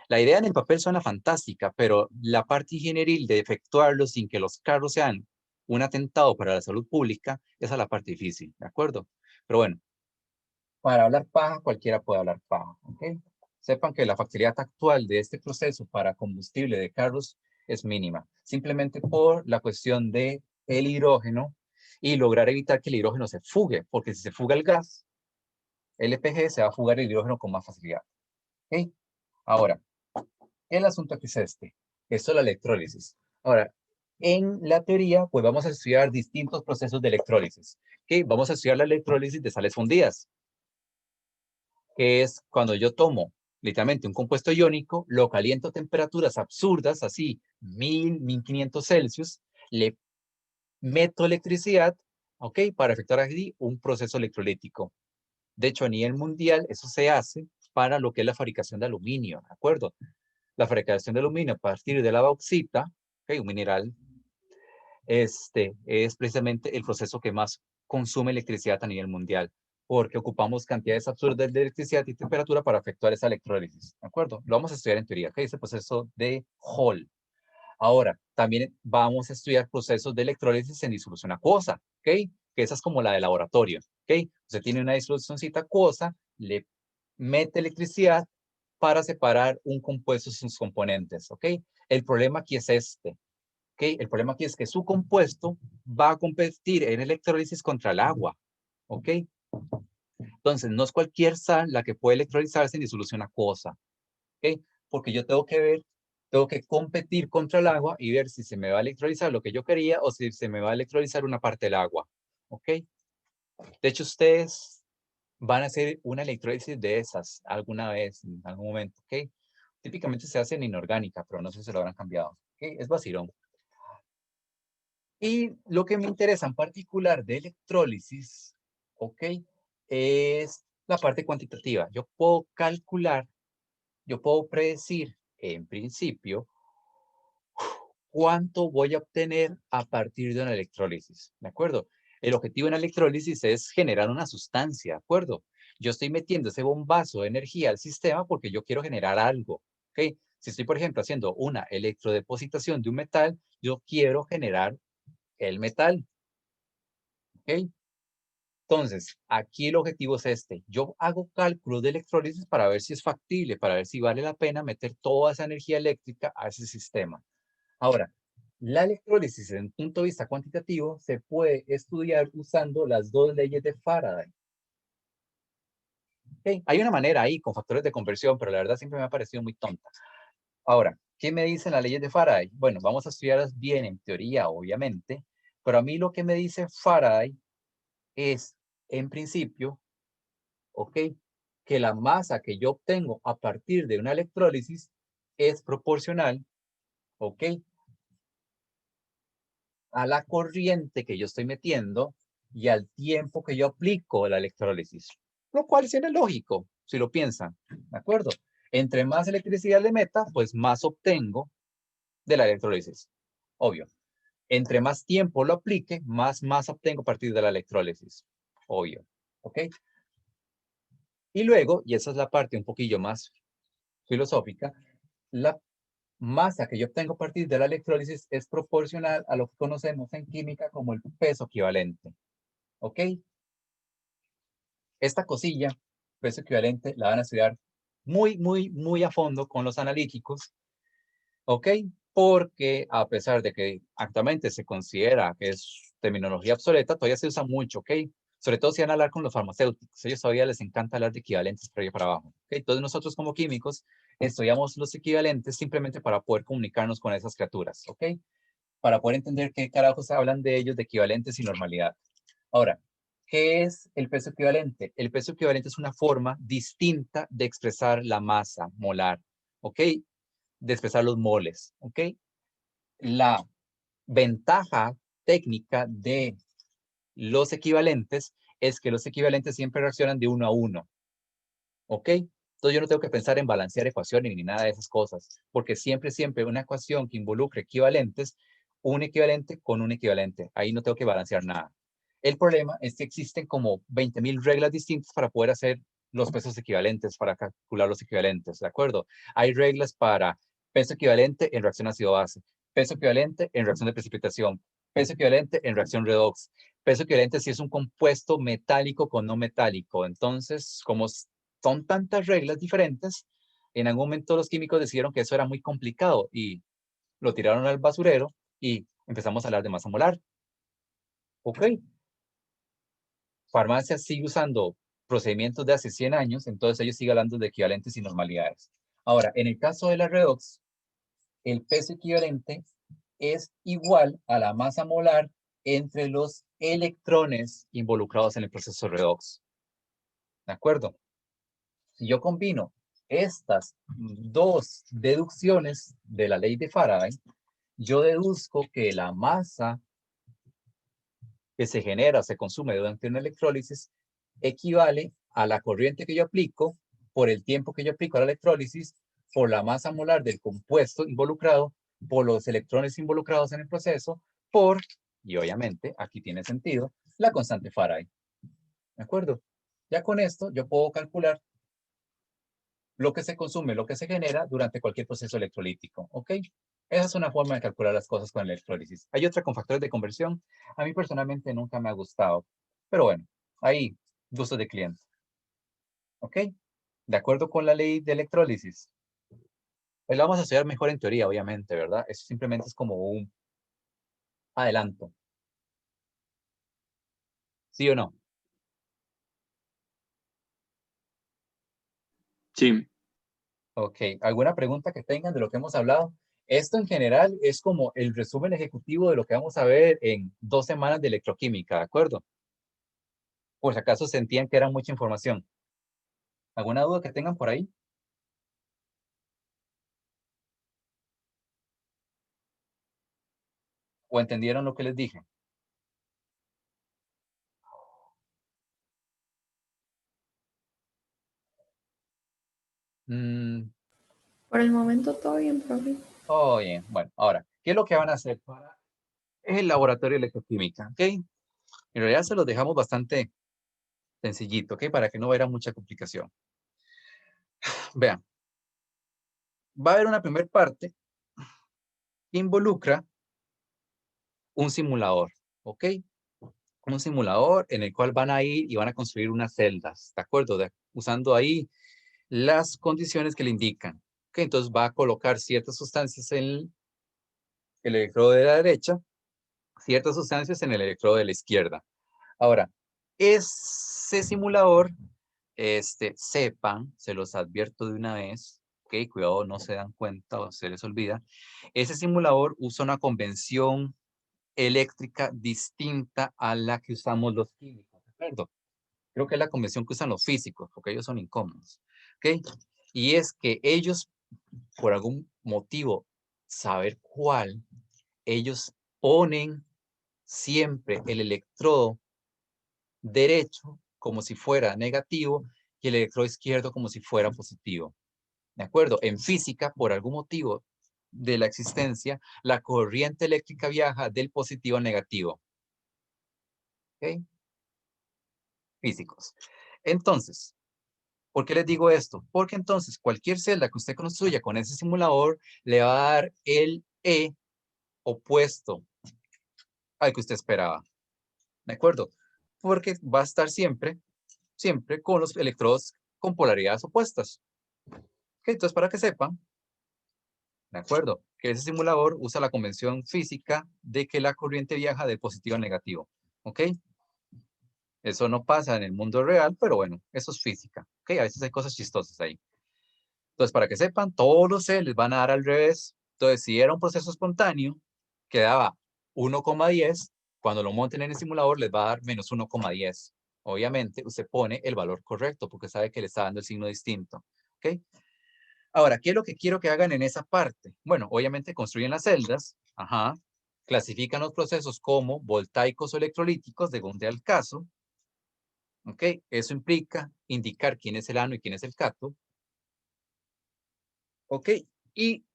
La idea en el papel suena fantástica, pero la parte ingenieril de efectuarlo sin que los carros sean un atentado para la salud pública, esa es la parte difícil, ¿de acuerdo? Pero bueno, para hablar paja, cualquiera puede hablar paja, ¿ok? Sepan que la factibilidad actual de este proceso para combustible de carros es mínima, simplemente por la cuestión de el hidrógeno y lograr evitar que el hidrógeno se fugue, porque si se fuga el gas, LPG, se va a fugar el hidrógeno con más facilidad. ¿Ok? Ahora, el asunto aquí es este. Esto es la electrólisis. Ahora, en la teoría, pues vamos a estudiar distintos procesos de electrólisis. ¿Ok? Vamos a estudiar la electrólisis de sales fundidas, que es cuando yo tomo literalmente un compuesto iónico, lo caliento a temperaturas absurdas, así 1000, 1500 Celsius, le meto electricidad, ¿ok? Para efectuar así un proceso electrolítico. De hecho, a nivel mundial, eso se hace para lo que es la fabricación de aluminio, ¿de acuerdo? La fabricación de aluminio a partir de la bauxita, ¿ok? Un mineral, es precisamente el proceso que más consume electricidad a nivel mundial, porque ocupamos cantidades absurdas de electricidad y temperatura para efectuar esa electrólisis, ¿de acuerdo? Lo vamos a estudiar en teoría, ¿ok? Ese proceso de Hall. Ahora, también vamos a estudiar procesos de electrólisis en disolución acuosa, ¿ok? Que esa es como la de laboratorio, ¿ok? Usted tiene una disolucióncita acuosa, le mete electricidad para separar un compuesto de sus componentes, ¿ok? El problema aquí es este, ¿ok? El problema aquí es que su compuesto va a competir en electrólisis contra el agua, ¿ok? Entonces, no es cualquier sal la que puede electrolizarse en disolución acuosa, ¿ok? Porque yo tengo que competir contra el agua y ver si se me va a electrolizar lo que yo quería o si se me va a electrolizar una parte del agua, ¿ok? De hecho, ustedes van a hacer una electrólisis de esas alguna vez, en algún momento, ¿ok? Típicamente se hace en inorgánica, pero no sé si lo habrán cambiado, ¿ok? Es vacilón. Y lo que me interesa en particular de electrólisis, ¿ok? Es la parte cuantitativa. Yo puedo calcular, yo puedo predecir, en principio, cuánto voy a obtener a partir de una electrólisis, ¿de acuerdo? El objetivo en la electrólisis es generar una sustancia, ¿de acuerdo? Yo estoy metiendo ese bombazo de energía al sistema porque yo quiero generar algo, ¿ok? Si estoy, por ejemplo, haciendo una electrodepositación de un metal, yo quiero generar el metal, ¿ok? Entonces, aquí el objetivo es este. Yo hago cálculos de electrólisis para ver si es factible, para ver si vale la pena meter toda esa energía eléctrica a ese sistema. Ahora, la electrólisis desde un punto de vista cuantitativo se puede estudiar usando las dos leyes de Faraday. ¿Okay? Hay una manera ahí con factores de conversión, pero la verdad siempre me ha parecido muy tonta. Ahora, ¿qué me dicen las leyes de Faraday? Bueno, vamos a estudiarlas bien en teoría, obviamente, pero a mí lo que me dice Faraday es, en principio, ¿ok? Que la masa que yo obtengo a partir de una electrólisis es proporcional, ¿ok? A la corriente que yo estoy metiendo y al tiempo que yo aplico la electrólisis. Lo cual sería lógico, si lo piensan, ¿de acuerdo? Entre más electricidad le meta, pues más obtengo de la electrólisis. Obvio. Entre más tiempo lo aplique, más obtengo a partir de la electrólisis. Obvio. ¿Ok? Y luego, y esa es la parte un poquillo más filosófica, la masa que yo obtengo a partir de la electrólisis es proporcional a lo que conocemos en química como el peso equivalente. ¿Ok? Esta cosilla, peso equivalente, la van a estudiar muy a fondo con los analíticos. ¿Ok? Porque a pesar de que actualmente se considera que es terminología obsoleta, todavía se usa mucho, ¿ok? Sobre todo si van a hablar con los farmacéuticos. Ellos todavía les encanta hablar de equivalentes por ahí para abajo. ¿Okay? Entonces nosotros como químicos estudiamos los equivalentes simplemente para poder comunicarnos con esas criaturas, ¿ok? Para poder entender qué carajos hablan de ellos de equivalentes y normalidad. Ahora, ¿qué es el peso equivalente? El peso equivalente es una forma distinta de expresar la masa molar, ¿ok? De expresar los moles, ¿ok? La ventaja técnica de los equivalentes es que los equivalentes siempre reaccionan de 1 a 1, ¿ok? Entonces yo no tengo que pensar en balancear ecuaciones ni nada de esas cosas, porque siempre una ecuación que involucre equivalentes, un equivalente con un equivalente. Ahí no tengo que balancear nada. El problema es que existen como 20,000 reglas distintas para poder hacer los pesos equivalentes, para calcular los equivalentes, ¿de acuerdo? Hay reglas para peso equivalente en reacción ácido-base, peso equivalente en reacción de precipitación, peso equivalente en reacción redox, peso equivalente si es un compuesto metálico con no metálico. Entonces, como son tantas reglas diferentes, en algún momento los químicos decidieron que eso era muy complicado y lo tiraron al basurero y empezamos a hablar de masa molar. Ok. Farmacia sigue usando procedimientos de hace 100 años, entonces ellos siguen hablando de equivalentes y normalidades. Ahora, en el caso de la redox, el peso equivalente es igual a la masa molar entre los electrones involucrados en el proceso redox. ¿De acuerdo? Si yo combino estas dos deducciones de la ley de Faraday, yo deduzco que la masa que se genera o se consume durante una electrólisis equivale a la corriente que yo aplico por el tiempo que yo aplico a la electrólisis, por la masa molar del compuesto involucrado, por los electrones involucrados en el proceso, y obviamente, aquí tiene sentido, la constante Faraday. ¿De acuerdo? Ya con esto yo puedo calcular lo que se consume, lo que se genera durante cualquier proceso electrolítico, ¿ok? Esa es una forma de calcular las cosas con la electrólisis. Hay otra con factores de conversión. A mí personalmente nunca me ha gustado, pero bueno, ahí, gustos de cliente. ¿Ok? De acuerdo con la ley de electrólisis. Pues la vamos a estudiar mejor en teoría, obviamente, ¿verdad? Eso simplemente es como un adelanto. ¿Sí o no? Sí. Ok, ¿alguna pregunta que tengan de lo que hemos hablado? Esto en general es como el resumen ejecutivo de lo que vamos a ver en 2 semanas de electroquímica, ¿de acuerdo? Por si acaso sentían que era mucha información. ¿Alguna duda que tengan por ahí? ¿O entendieron lo que les dije? Por el momento todo bien, profe. Oh, bien. Bueno, ahora, ¿qué es lo que van a hacer para el laboratorio de electroquímica? ¿Ok? En realidad se los dejamos bastante sencillito, ¿ok? Para que no hubiera mucha complicación. Vean, va a haber una primera parte que involucra un simulador, ¿ok? Un simulador en el cual van a ir y van a construir unas celdas, ¿de acuerdo? Usando ahí las condiciones que le indican. ¿Ok? Entonces va a colocar ciertas sustancias en el electrodo de la derecha, ciertas sustancias en el electrodo de la izquierda. Ahora, ese simulador, sepan, se los advierto de una vez, ok, cuidado, no se dan cuenta o se les olvida, ese simulador usa una convención eléctrica distinta a la que usamos los químicos, ¿de acuerdo? Creo que es la convención que usan los físicos, porque ellos son incómodos, ¿ok? Y es que ellos, por algún motivo, saber cuál, ellos ponen siempre el electrodo derecho como si fuera negativo y el electrodo izquierdo como si fuera positivo. ¿De acuerdo? En física, por algún motivo de la existencia, la corriente eléctrica viaja del positivo al negativo. ¿Ok? Físicos. Entonces, ¿por qué les digo esto? Porque entonces cualquier celda que usted construya con ese simulador le va a dar el E opuesto al que usted esperaba. ¿De acuerdo? Porque va a estar siempre con los electrodos con polaridades opuestas. ¿Ok? Entonces, para que sepan, ¿de acuerdo? Que ese simulador usa la convención física de que la corriente viaja de positivo a negativo. ¿Ok? Eso no pasa en el mundo real, pero bueno, eso es física. ¿Ok? A veces hay cosas chistosas ahí. Entonces, para que sepan, todos los C les van a dar al revés. Entonces, si era un proceso espontáneo, quedaba 1,10, Cuando lo monten en el simulador les va a dar menos 1,10. Obviamente usted pone el valor correcto porque sabe que le está dando el signo distinto. ¿Ok? Ahora, ¿qué es lo que quiero que hagan en esa parte? Bueno, obviamente construyen las celdas. Ajá. Clasifican los procesos como voltaicos o electrolíticos, según sea el caso. ¿Ok? Eso implica indicar quién es el ano y quién es el cato. ¿Ok? Y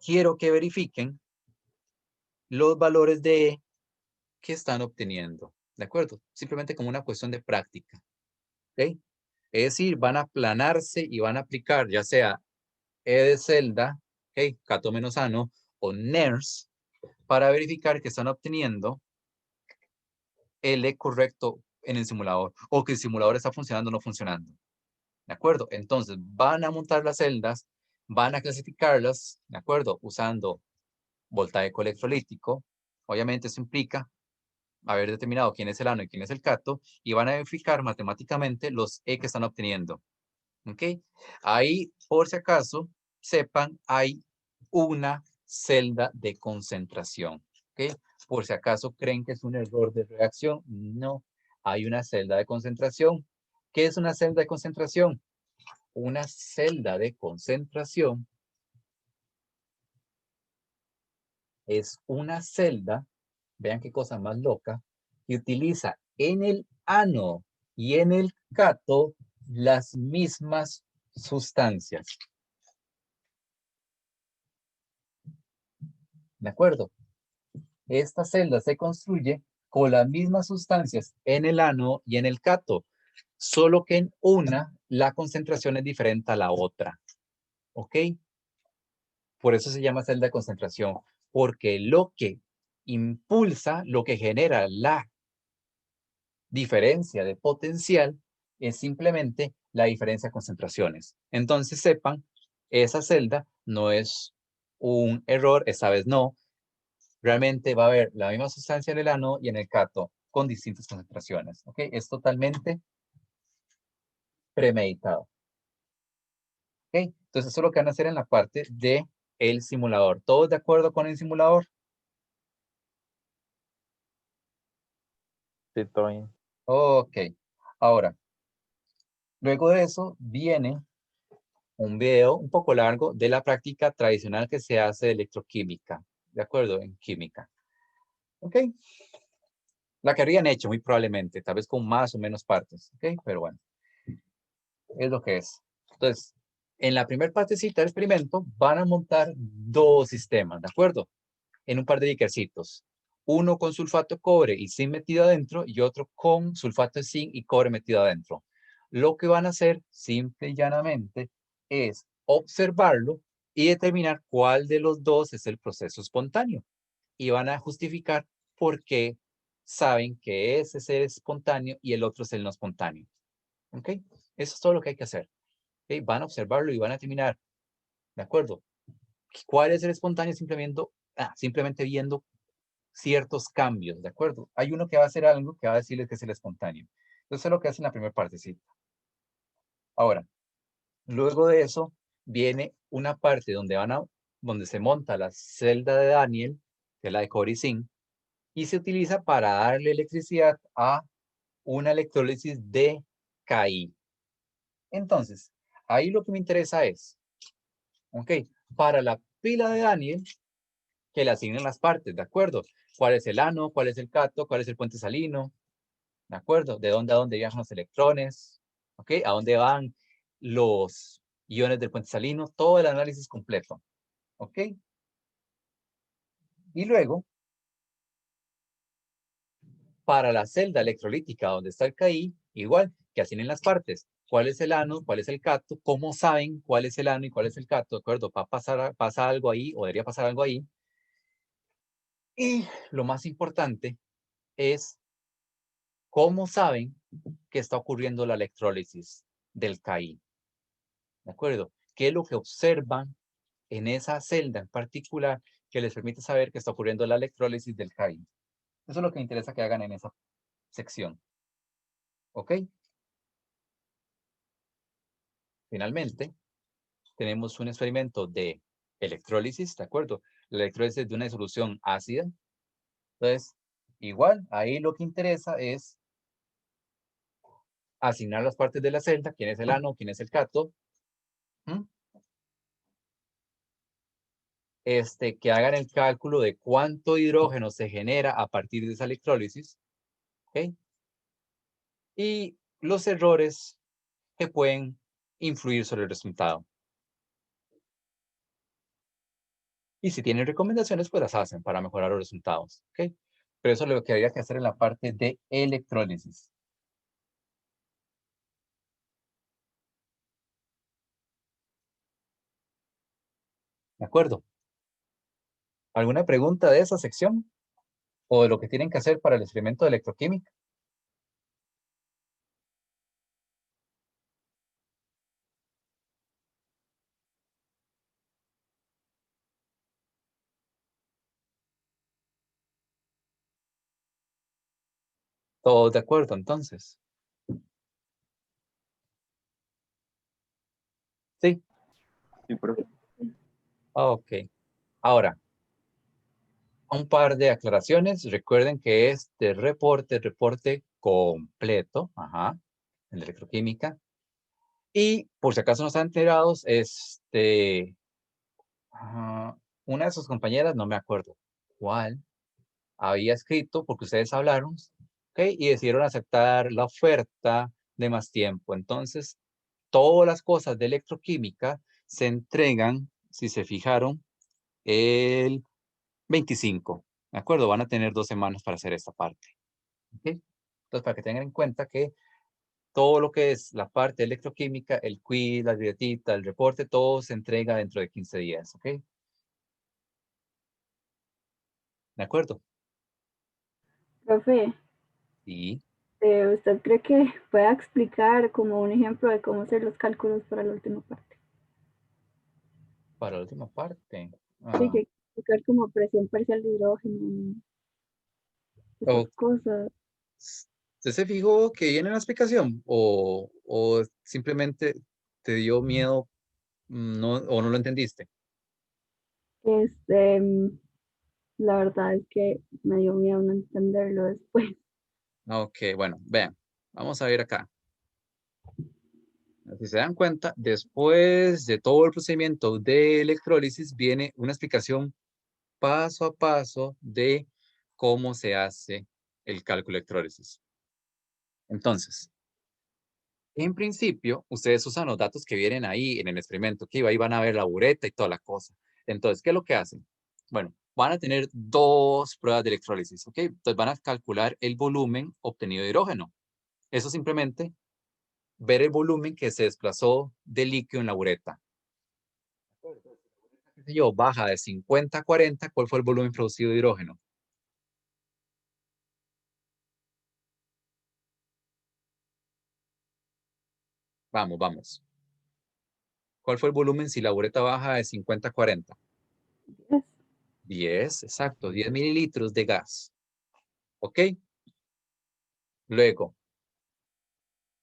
quiero que verifiquen los valores de E que están obteniendo. ¿De acuerdo? Simplemente como una cuestión de práctica. ¿Ok? Es decir, van a aplanarse y van a aplicar ya sea E de celda, ¿ok? Cato menos ano, o NERS, para verificar que están obteniendo el E correcto en el simulador, o que el simulador está funcionando o no funcionando. ¿De acuerdo? Entonces, van a montar las celdas, van a clasificarlas, ¿de acuerdo? Usando voltaico electrolítico. Obviamente, eso implica haber determinado quién es el ano y quién es el cato, y van a verificar matemáticamente los E que están obteniendo. ¿Ok? Ahí, por si acaso, sepan, hay una celda de concentración. ¿Ok? Por si acaso creen que es un error de reacción, no. Hay una celda de concentración. ¿Qué es una celda de concentración? Una celda de concentración es una celda, vean qué cosa más loca, que utiliza en el ano y en el cato las mismas sustancias. ¿De acuerdo? Esta celda se construye con las mismas sustancias en el ano y en el cato, solo que en una la concentración es diferente a la otra. ¿Ok? Por eso se llama celda de concentración, porque lo que impulsa, lo que genera la diferencia de potencial es simplemente la diferencia de concentraciones. Entonces sepan, esa celda no es un error, esta vez no. Realmente va a haber la misma sustancia en el ano y en el cato con distintas concentraciones. ¿Ok? Es totalmente premeditado. ¿Ok? Entonces eso es lo que van a hacer en la parte de el simulador. ¿Todos de acuerdo con el simulador? Sí, todo bien. Ok. Ahora, luego de eso viene un video un poco largo de la práctica tradicional que se hace de electroquímica. ¿De acuerdo? En química. ¿Ok? La que habrían hecho muy probablemente, tal vez con más o menos partes. ¿Ok? Pero bueno, es lo que es. Entonces, en la primera partecita del experimento van a montar dos sistemas, ¿de acuerdo? En un par de beakercitos. Uno con sulfato de cobre y zinc metido adentro y otro con sulfato de zinc y cobre metido adentro. Lo que van a hacer simple y llanamente es observarlo y determinar cuál de los dos es el proceso espontáneo. Y van a justificar por qué saben que ese es el espontáneo y el otro es el no espontáneo. ¿Ok? Eso es todo lo que hay que hacer. ¿Ok? Van a observarlo y van a determinar, ¿de acuerdo? ¿Cuál es el espontáneo? Simplemente viendo ciertos cambios, ¿de acuerdo? Hay uno que va a hacer algo que va a decirles que es el espontáneo. Eso es lo que hace en la primera partecita. Ahora, luego de eso, viene una parte donde se monta la celda de Daniel, que es la de cobre y zinc, y se utiliza para darle electricidad a una electrólisis de Ki. Entonces, ahí lo que me interesa es, ok, para la pila de Daniel, que le asignen las partes, ¿de acuerdo? ¿Cuál es el ano? ¿Cuál es el cato? ¿Cuál es el puente salino? ¿De acuerdo? ¿De dónde a dónde viajan los electrones? ¿Ok? ¿A dónde van los iones del puente salino? Todo el análisis completo. ¿Ok? Y luego, para la celda electrolítica donde está el Ki, igual, que asignen las partes. ¿Cuál es el ano? ¿Cuál es el cato? ¿Cómo saben cuál es el ano y cuál es el cato? ¿De acuerdo? Pasa algo ahí o debería pasar algo ahí. Y lo más importante es cómo saben que está ocurriendo la electrólisis del Ki. ¿De acuerdo? ¿Qué es lo que observan en esa celda en particular que les permite saber que está ocurriendo la electrólisis del Ki? Eso es lo que me interesa que hagan en esa sección. ¿Ok? Finalmente, tenemos un experimento de electrólisis, ¿de acuerdo? La electrólisis de una disolución ácida. Entonces, igual, ahí lo que interesa es asignar las partes de la celda, quién es el ano, quién es el cato, que hagan el cálculo de cuánto hidrógeno se genera a partir de esa electrólisis, ¿ok? Y los errores que pueden influir sobre el resultado. Y si tienen recomendaciones, pues las hacen para mejorar los resultados, ¿ok? Pero eso es lo que habría que hacer en la parte de electrólisis. ¿De acuerdo? ¿Alguna pregunta de esa sección? ¿O de lo que tienen que hacer para el experimento de electroquímica? ¿Todos de acuerdo, entonces? Sí. Sí, profe. Ok. Ahora, un par de aclaraciones. Recuerden que este reporte completo, en electroquímica. Y por si acaso no están enterados, una de sus compañeras, no me acuerdo cuál, había escrito, porque ustedes hablaron, ¿ok? Y decidieron aceptar la oferta de más tiempo. Entonces, todas las cosas de electroquímica se entregan, si se fijaron, el 25. ¿De acuerdo? Van a tener 2 semanas para hacer esta parte. ¿Ok? Entonces, para que tengan en cuenta que todo lo que es la parte de electroquímica, el quiz, la libretita, el reporte, todo se entrega dentro de 15 días. ¿Ok? ¿De acuerdo? Profe, Y ¿usted cree que pueda explicar como un ejemplo de cómo hacer los cálculos para la última parte? para la última parte. Sí, que explicar como presión parcial de hidrógeno, esas o- cosas. ¿Usted se fijó que viene en la explicación? ¿O simplemente te dio miedo o no lo entendiste? Este, la verdad es que me dio miedo no entenderlo después. Ok, bueno, vean. Vamos a ver acá. Si se dan cuenta, después de todo el procedimiento de electrólisis viene una explicación paso a paso de cómo se hace el cálculo de electrólisis. Entonces, en principio, ustedes usan los datos que vienen ahí en el experimento, que ahí van a ver la bureta y toda la cosa. Entonces, ¿qué es lo que hacen? Bueno, van a tener 2 pruebas de electrólisis, ¿ok? Entonces van a calcular el volumen obtenido de hidrógeno. Eso simplemente ver el volumen que se desplazó del líquido en la bureta. Qué sé yo, baja de 50 a 40, ¿cuál fue el volumen producido de hidrógeno? Vamos, vamos. ¿Cuál fue el volumen si la bureta baja de 50 a 40? 10, exacto, 10 mililitros de gas. ¿Ok? Luego,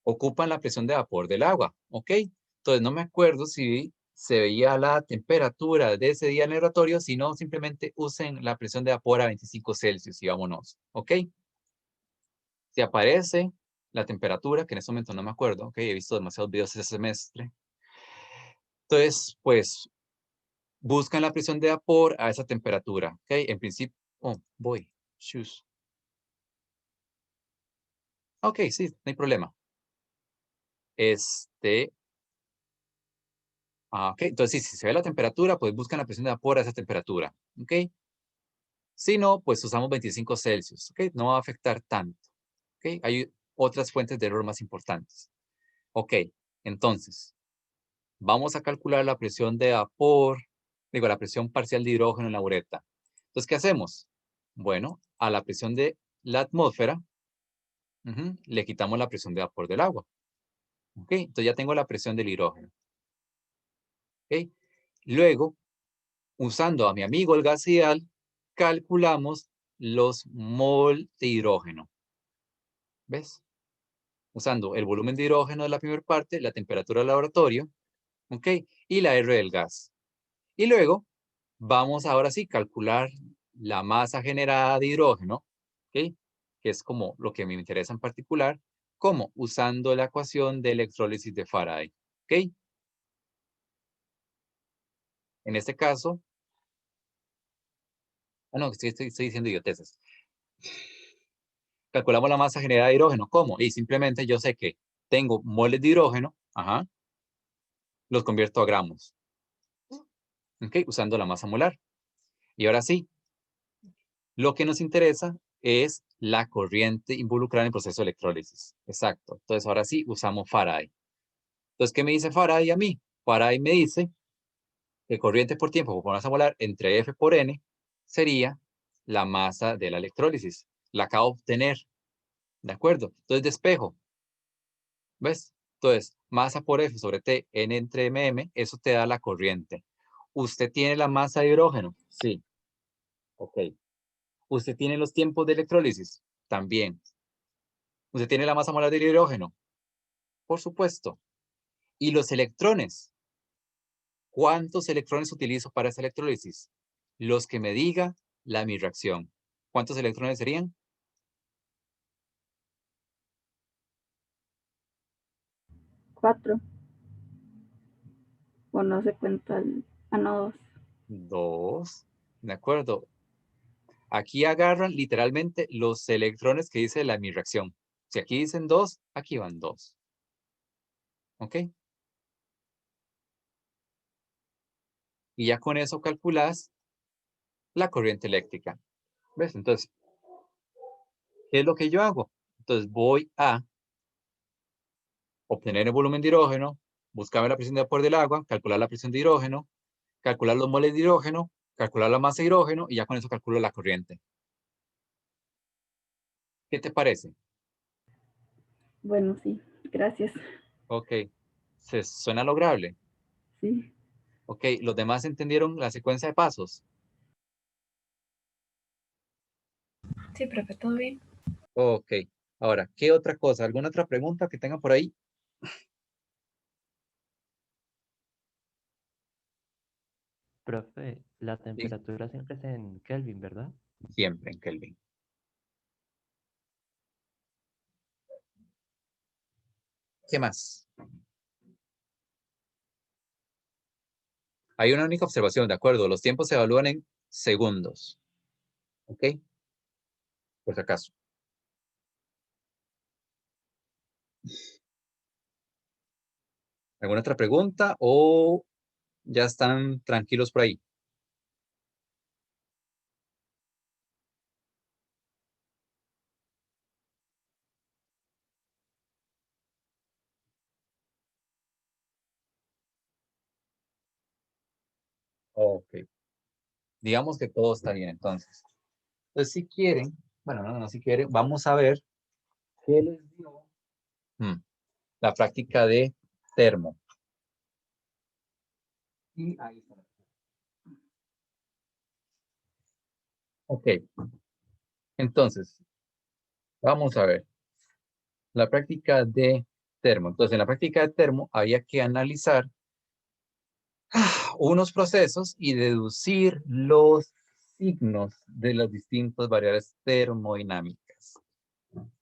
ocupan la presión de vapor del agua. ¿Ok? Entonces, no me acuerdo si se veía la temperatura de ese día en el laboratorio, si no, simplemente usen la presión de vapor a 25 Celsius y vámonos. ¿Ok? Si aparece la temperatura, que en este momento no me acuerdo, ¿ok? He visto demasiados videos este semestre. Entonces, pues, buscan la presión de vapor a esa temperatura, ¿ok? En principio, shoes. Ok, sí, no hay problema. Ok, entonces si se ve la temperatura, pues buscan la presión de vapor a esa temperatura, ¿ok? Si no, pues usamos 25 Celsius, ¿ok? No va a afectar tanto, ¿ok? Hay otras fuentes de error más importantes. Ok, entonces, vamos a calcular la presión de vapor, la presión parcial de hidrógeno en la bureta. Entonces, ¿qué hacemos? Bueno, a la presión de la atmósfera, le quitamos la presión de vapor del agua. ¿Ok? Entonces ya tengo la presión del hidrógeno. ¿Ok? Luego, usando a mi amigo el gas ideal, calculamos los mol de hidrógeno. ¿Ves? Usando el volumen de hidrógeno de la primera parte, la temperatura del laboratorio, ¿ok? Y la R del gas. Y luego, vamos ahora sí a calcular la masa generada de hidrógeno, ¿ok? Que es como lo que me interesa en particular, como usando la ecuación de electrólisis de Faraday, ¿ok? En este caso, no, estoy diciendo idioteces. Calculamos la masa generada de hidrógeno, ¿cómo? Y simplemente yo sé que tengo moles de hidrógeno, ajá, los convierto a gramos, ¿ok? Usando la masa molar. Y ahora sí, lo que nos interesa es la corriente involucrada en el proceso de electrólisis. Exacto. Entonces, ahora sí, usamos Faraday. Entonces, ¿qué me dice Faraday a mí? Faraday me dice que corriente por tiempo por masa molar entre F por N sería la masa de la electrólisis. La acabo de obtener. ¿De acuerdo? Entonces, despejo. ¿Ves? Entonces, masa por F sobre T, N entre MM, eso te da la corriente. ¿Usted tiene la masa de hidrógeno? Sí. Ok. ¿Usted tiene los tiempos de electrólisis? También. ¿Usted tiene la masa molar del hidrógeno? Por supuesto. ¿Y los electrones? ¿Cuántos electrones utilizo para esta electrólisis? Los que me diga mi reacción. ¿Cuántos electrones serían? 4. O no se cuenta el... Ah, no, 2. 2. ¿De acuerdo? Aquí agarran literalmente los electrones que dice mi reacción. Si aquí dicen 2, aquí van 2. ¿Ok? Y ya con eso calculas la corriente eléctrica. ¿Ves? Entonces, ¿qué es lo que yo hago? Entonces voy a obtener el volumen de hidrógeno, buscar la presión de vapor del agua, calcular la presión de hidrógeno, calcular los moles de hidrógeno, calcular la masa de hidrógeno y ya con eso calculo la corriente. ¿Qué te parece? Bueno, sí, gracias. Ok. ¿Se suena lograble? Sí. Ok. ¿Los demás entendieron la secuencia de pasos? Sí, profe, todo bien. Ok. Ahora, ¿qué otra cosa? ¿Alguna otra pregunta que tenga por ahí? Profe, la Sí, temperatura siempre es en Kelvin, ¿verdad? siempre en Kelvin. ¿Qué más? Hay una única observación, ¿de acuerdo? Los tiempos se evalúan en segundos. ¿Ok? Por si acaso. ¿Alguna otra pregunta o ya están tranquilos por ahí? Ok. Digamos que todo está bien, entonces. Entonces, si quieren, bueno, no, si quieren, vamos a ver qué les dio la práctica de termo. Y ahí está. Ok. Entonces, vamos a ver. La práctica de termo. Entonces, en la práctica de termo había que analizar unos procesos y deducir los signos de las distintas variables termodinámicas.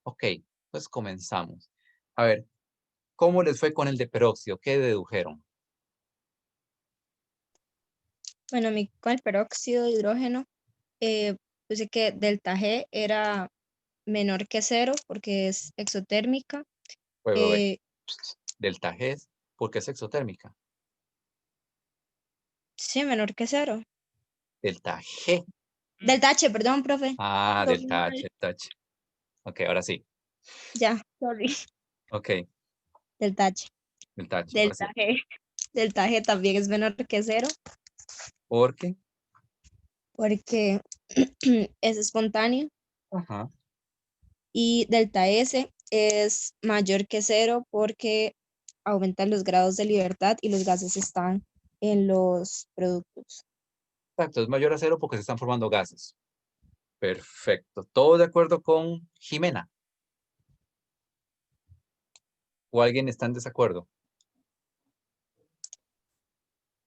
Ok, pues comenzamos. A ver, ¿cómo les fue con el de peróxido? ¿Qué dedujeron? Bueno, a mí con el peróxido de hidrógeno, puse que delta G era menor que 0 porque es exotérmica. Wait. Eh, Delta G, ¿por qué es exotérmica? sí, menor que 0. Delta G. Delta H, perdón, profe. Ah, Profe, delta H, delta H. Ok, ahora sí. ya, sorry. Ok, Delta H. delta H, ahora sí. Delta G. Delta G también es menor que 0 ¿Por qué? porque es espontáneo. Ajá. Y delta S es mayor que 0 porque aumentan los grados de libertad y los gases están en los productos. Exacto, es mayor a 0 porque se están formando gases. Perfecto. ¿Todo de acuerdo con Jimena? ¿O alguien está en desacuerdo?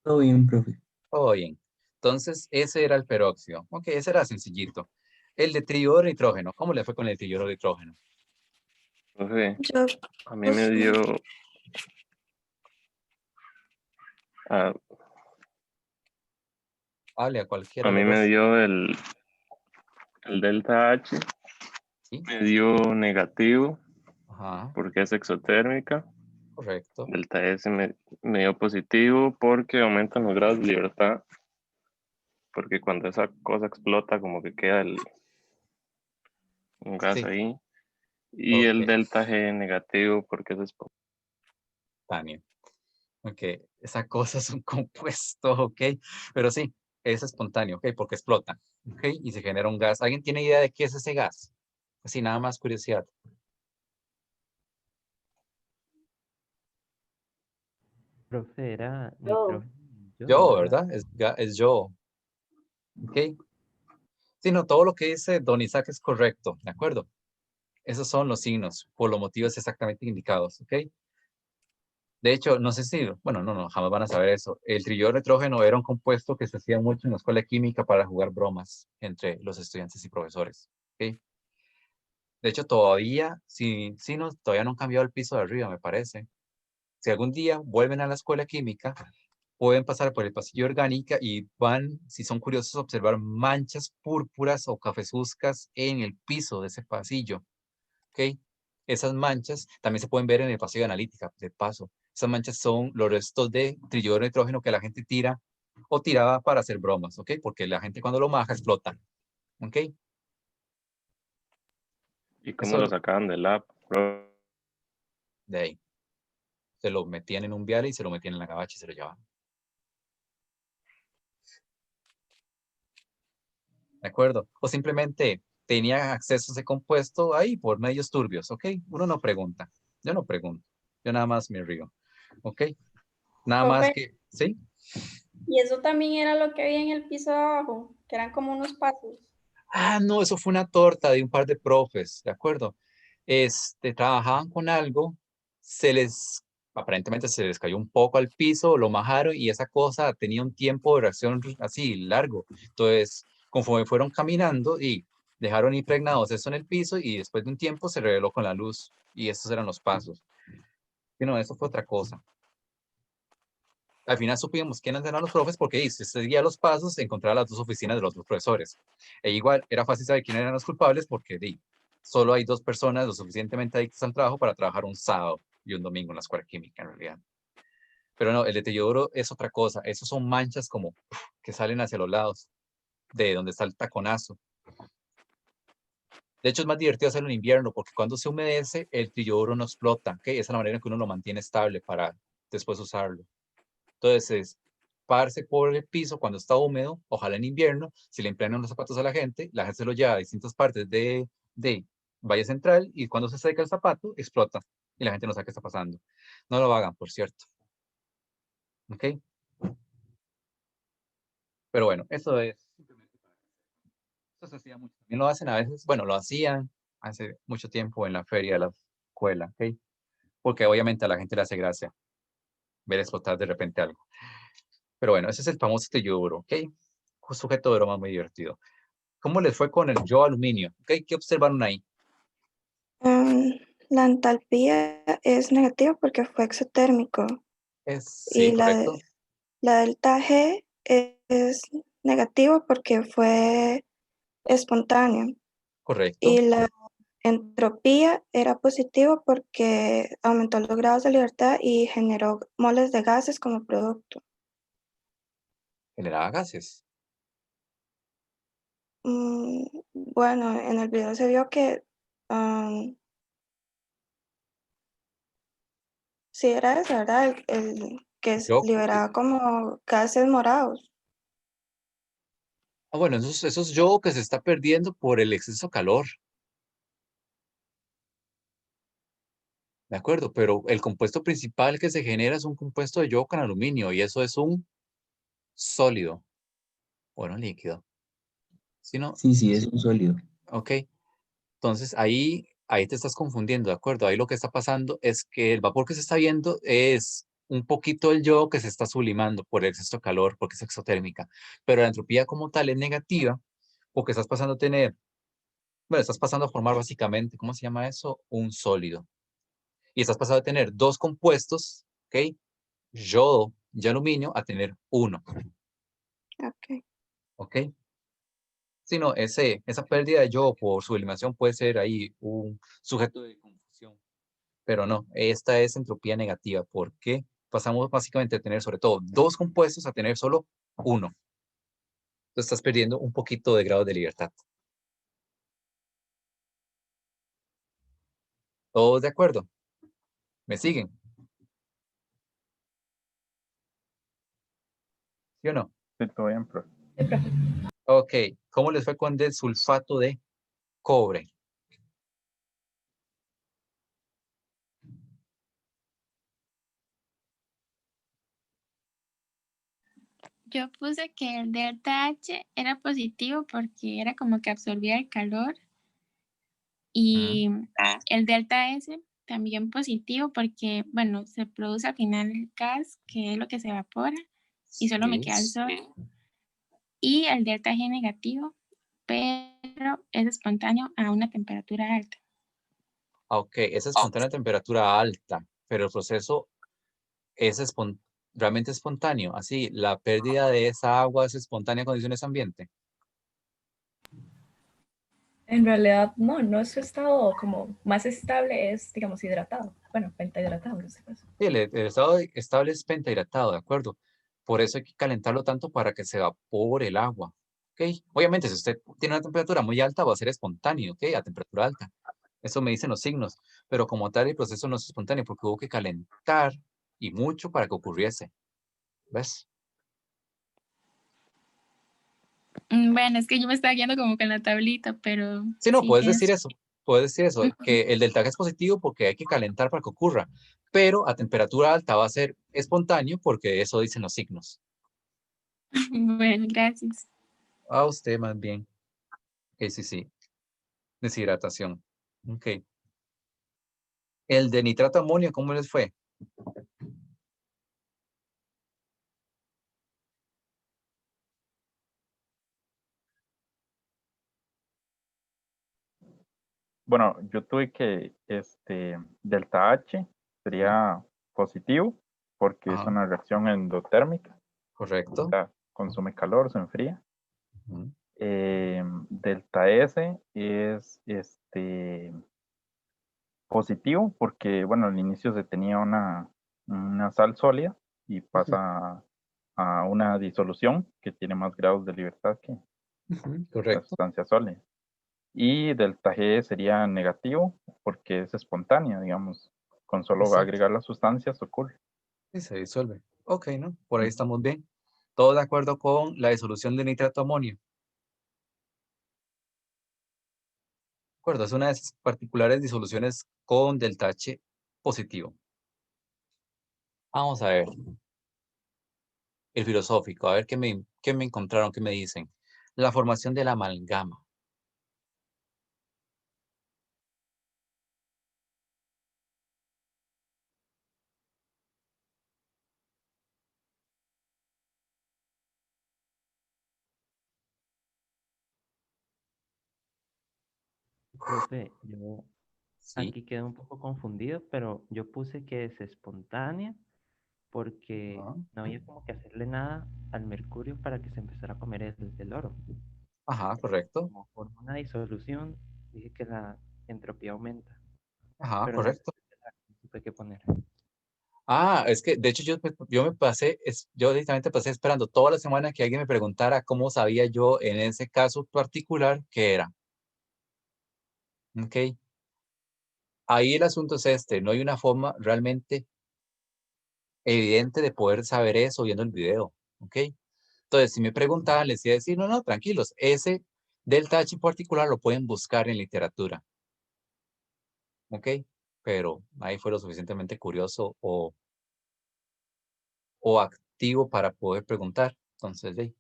Todo bien, profe. Todo bien. Entonces, ese era el peróxido. Ok, ese era sencillito. El de triioduro de nitrógeno. ¿Cómo le fue con el triioduro de nitrógeno? Profe, Yo, a mí me dio, a, Vale, a cualquiera a de mí los me dos. dio el delta H, Sí, me dio negativo ajá, porque es exotérmica. correcto. Delta S me dio positivo porque aumentan los grados de libertad. Porque cuando esa cosa explota, como que queda un gas Sí, ahí. Y ok, el delta G negativo porque es espontáneo. Ok, esa cosa es un compuesto, ok. Pero sí, es espontáneo, ok, porque explota, ok, y se genera un gas. ¿Alguien tiene idea de qué es ese gas? Así, nada más curiosidad. Profe, era yo, nitrógeno y yodo, Yo, ¿verdad? ¿verdad? Es yo, ok. Sí, no, todo lo que dice Don Isaac es correcto, ¿de acuerdo? Esos son los signos, por los motivos exactamente indicados, ¿ok? De hecho, no sé si, bueno, no, jamás van a saber eso. El trillón nitrógeno era un compuesto que se hacía mucho en la escuela de química para jugar bromas entre los estudiantes y profesores, ¿ok? De hecho, todavía, si no, todavía no han cambiado el piso de arriba, me parece. Si algún día vuelven a la escuela de química, pueden pasar por el pasillo orgánica y van, si son curiosos, a observar manchas púrpuras o cafezuzcas en el piso de ese pasillo. ¿Ok? Esas manchas también se pueden ver en el pasillo de analítica, de paso. Esas manchas son los restos de trillodo de nitrógeno que la gente tira o tiraba para hacer bromas, ¿ok? Porque la gente cuando lo maja explota, ¿ok? ¿Y cómo lo Eso sacaban del lab? de ahí. Se lo metían en un vial y se lo metían en la gabacha y se lo llevaban. ¿De acuerdo? O simplemente tenía acceso a ese compuesto ahí por medios turbios, ¿ok? Uno no pregunta. Yo no pregunto. Yo nada más me río, ¿ok? Nada más Profe, que, ¿sí? y eso también era lo que había en el piso de abajo, que eran como unos pasos. Ah, no, eso fue una torta de un par de profes, ¿de acuerdo? Trabajaban con algo, aparentemente se les cayó un poco al piso, lo majaron y esa cosa tenía un tiempo de reacción así largo. Entonces, conforme fueron caminando y dejaron impregnados eso en el piso y después de un tiempo se reveló con la luz y estos eran los pasos. Y no, eso fue otra cosa. Al final supimos quiénes eran los profes porque si usted seguía los pasos, encontraba las dos oficinas de los dos profesores. E igual, era fácil saber quiénes eran los culpables porque solo hay dos personas lo suficientemente adictas al trabajo para trabajar un sábado y un domingo en la escuela química, en realidad. Pero no, el deterioro es otra cosa. Esos son manchas como que salen hacia los lados, de donde está el taconazo. De hecho, es más divertido hacerlo en invierno porque cuando se humedece, el trillo no explota. ¿Okay? Esa es la manera en que uno lo mantiene estable para después usarlo. Entonces, parse por el piso cuando está húmedo, ojalá en invierno, si le impregnan los zapatos a la gente se lo lleva a distintas partes de Valle Central y cuando se seca el zapato, explota y la gente no sabe qué está pasando. No lo hagan, por cierto. ¿Ok? Pero bueno, eso es simplemente para eso se hacía mucho. También lo hacen a veces, bueno, lo hacían hace mucho tiempo en la feria de la escuela, ¿ok? Porque obviamente a la gente le hace gracia ver explotar de repente algo. Pero bueno, ese es el famoso telluro, ¿ok? Un sujeto de broma muy divertido. ¿Cómo les fue con el yo aluminio? ¿Okay? ¿Qué observaron ahí? La entalpía es negativa porque fue exotérmico Sí, y correcto. la delta G es negativa porque fue espontáneo Correcto. y la entropía era positiva porque aumentó los grados de libertad y generó moles de gases como producto. Generaba gases. Bueno, en el video se vio que sí era eso, ¿verdad? El que Yo, liberaba como gases morados. bueno, esos yo que se está perdiendo por el exceso de calor. De acuerdo, pero el compuesto principal que se genera es un compuesto de yodo con aluminio y eso es un sólido, bueno, líquido. ¿Sí, no? Sí, es un sólido. Ok. Entonces ahí te estás confundiendo, ¿de acuerdo? Ahí lo que está pasando es que el vapor que se está viendo es un poquito el yodo que se está sublimando por el exceso de calor, porque es exotérmica. Pero la entropía como tal es negativa, porque estás pasando a tener, bueno, estás pasando a formar básicamente, ¿cómo se llama eso? Un sólido. Y estás pasando a tener dos compuestos, ¿ok? Yodo y aluminio a tener uno, Ok. ¿ok? Si no, esa pérdida de yodo por sublimación puede ser ahí un sujeto de confusión. Pero no, esta es entropía negativa, porque pasamos básicamente a tener sobre todo dos compuestos a tener solo uno. Entonces estás perdiendo un poquito de grado de libertad. ¿Todos de acuerdo? ¿Me siguen? ¿Sí o no? Sí, todo bien, profe. Sí, profe. Ok, ¿cómo les fue con el sulfato de cobre? Yo puse que el delta H era positivo porque era como que absorbía el calor y el delta S también positivo porque, bueno, se produce al final el gas, que es lo que se evapora, y solo me queda el sol. Y el delta G negativo, pero es espontáneo a una temperatura alta. Ok, es espontánea a temperatura alta, pero el proceso es realmente espontáneo. Así, la pérdida de esa agua es espontánea en condiciones ambiente. En realidad, no es su estado como más estable, es, digamos, hidratado. Bueno, pentahidratado en este caso. Sí, el estado estable es pentahidratado, ¿de acuerdo? Por eso hay que calentarlo tanto para que se evapore el agua. ¿Ok? Obviamente, si usted tiene una temperatura muy alta, va a ser espontáneo, ¿ok? A temperatura alta. Eso me dicen los signos. Pero como tal, el proceso no es espontáneo porque hubo que calentar y mucho para que ocurriese. ¿Ves? Bueno, es que yo me estaba guiando como con la tablita, pero Sí, no, sí puedes tienes. decir eso. Puedes decir eso, que el delta G es positivo porque hay que calentar para que ocurra. Pero a temperatura alta va a ser espontáneo porque eso dicen los signos. Bueno, gracias. A usted más bien. Ok, sí. Deshidratación. Ok. El de nitrato de amonio, ¿cómo les fue? Bueno, yo tuve que delta H sería positivo porque es Ajá, una reacción endotérmica, o correcto. sea, consume calor, se enfría. Ujú, Delta S es positivo porque, bueno, al inicio se tenía una sal sólida y pasa a una disolución que tiene más grados de libertad que la correcto. sustancia sólida. Y delta G sería negativo porque es espontánea, digamos, con solo Exacto. agregar las sustancias ocurre. Y se disuelve. Ok, ¿no? Por ahí estamos bien. ¿Todo de acuerdo con la disolución de nitrato de amonio? De acuerdo, es una de esas particulares disoluciones con delta H positivo. Vamos a ver. El filosófico, a ver qué me encontraron, qué me dicen. La formación de la amalgama. Profe, yo Sí. aquí quedé un poco confundido, pero yo puse que es espontánea porque Ajá, no había como que hacerle nada al mercurio para que se empezara a comer el oro. ajá, correcto. Como por una disolución, dije que la entropía aumenta, Ajá, pero no correcto. supe qué poner. Ah, es que de hecho yo me pasé, yo directamente pasé esperando toda la semana que alguien me preguntara cómo sabía yo en ese caso particular qué era. ¿Ok? Ahí el asunto es este, no hay una forma realmente evidente de poder saber eso viendo el video. ¿Ok? Entonces, si me preguntaban, les iba a decir, no, tranquilos, ese delta H en particular lo pueden buscar en literatura. ¿Ok? Pero ahí fue lo suficientemente curioso o activo para poder preguntar. Entonces,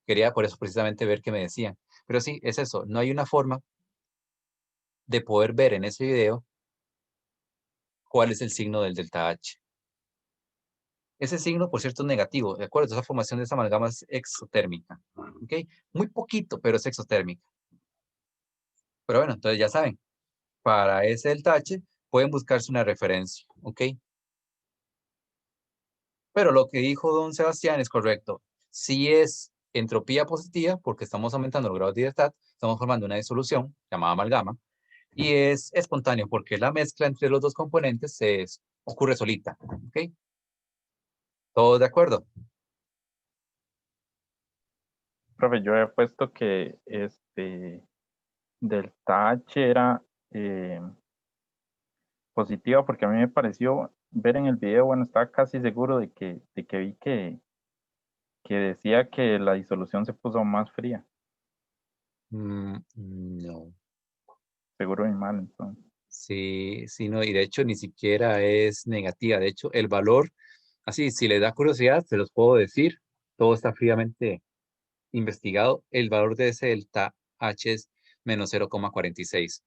quería por eso precisamente ver qué me decían. Pero sí, es eso, no hay una forma de poder ver en ese video cuál es el signo del delta H. Ese signo, por cierto, es negativo, ¿de acuerdo? Esa formación de esa amalgama es exotérmica, ¿ok? Muy poquito, pero es exotérmica. Pero bueno, entonces ya saben, para ese delta H pueden buscarse una referencia, ¿ok? Pero lo que dijo don Sebastián es correcto. Si es entropía positiva, porque estamos aumentando los grados de libertad, estamos formando una disolución llamada amalgama, y es espontáneo porque la mezcla entre los dos componentes ocurre solita, ¿ok? ¿Todos de acuerdo? Profe, yo he puesto que delta H era positiva porque a mí me pareció ver en el video, bueno, estaba casi seguro de que vi que decía que la disolución se puso más fría. No. Seguro y mal, entonces. Sí, sí, no, y de hecho ni siquiera es negativa. De hecho, el valor, así, si les da curiosidad, se los puedo decir, todo está fríamente investigado. El valor de ese delta H es menos 0,46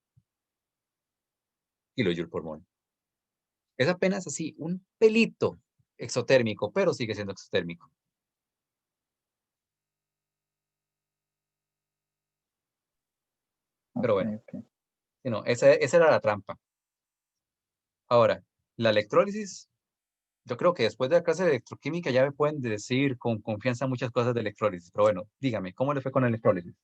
kilojoule por mol. Es apenas así, un pelito exotérmico, pero sigue siendo exotérmico. Pero bueno, Ok. sí, no, esa era la trampa. Ahora, la electrólisis, yo creo que después de la clase de electroquímica ya me pueden decir con confianza muchas cosas de electrólisis. Pero bueno, dígame, ¿cómo le fue con la electrólisis?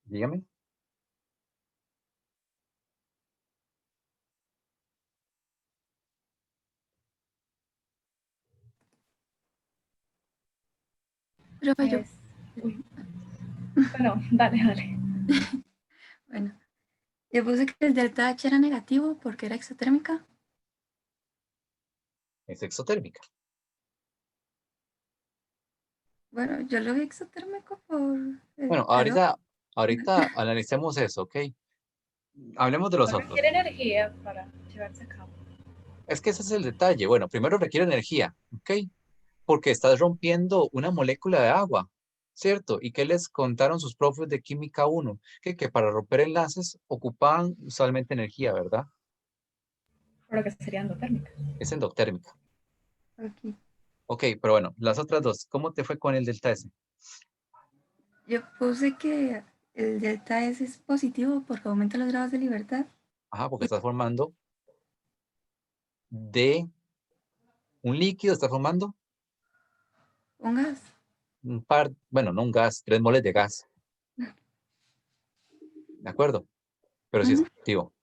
Dígame. Profe, yo, Uy. Bueno, dale. bueno, yo puse que el delta H era negativo porque era exotérmica. Es exotérmica. Bueno, yo lo vi exotérmico por el Bueno, calor. ahorita analicemos eso, ¿ok? Hablemos de los No otros. requiere energía para llevarse a cabo. Es que ese es el detalle. Bueno, primero requiere energía, ¿ok? Porque estás rompiendo una molécula de agua, ¿cierto? ¿Y qué les contaron sus profes de química 1? Que para romper enlaces ocupaban usualmente energía, ¿verdad? Por lo que sería endotérmica. Es endotérmica. Ok. Ok, pero bueno, las otras dos, ¿cómo te fue con el delta S? Yo puse que el delta S es positivo porque aumenta los grados de libertad. Ajá, porque estás formando de un líquido, estás formando Un gas. un par, bueno, no un gas, 3 moles de gas, ¿de acuerdo? Pero sí es Ujú. positivo.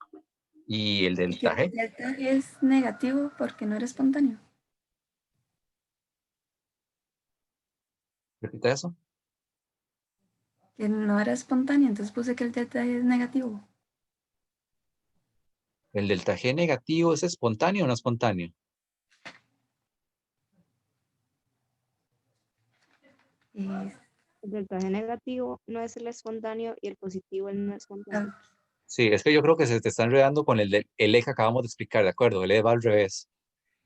¿Y el Y que delta el G? delta G es negativo porque no era espontáneo. Repita eso. Que no era espontáneo, entonces puse que el delta G es negativo. ¿El delta G negativo es espontáneo o no espontáneo? Y, El delta G negativo no es el espontáneo y el positivo el no espontáneo. Sí, es que yo creo que se te está enredando con el E que acabamos de explicar, ¿de acuerdo? El E va al revés.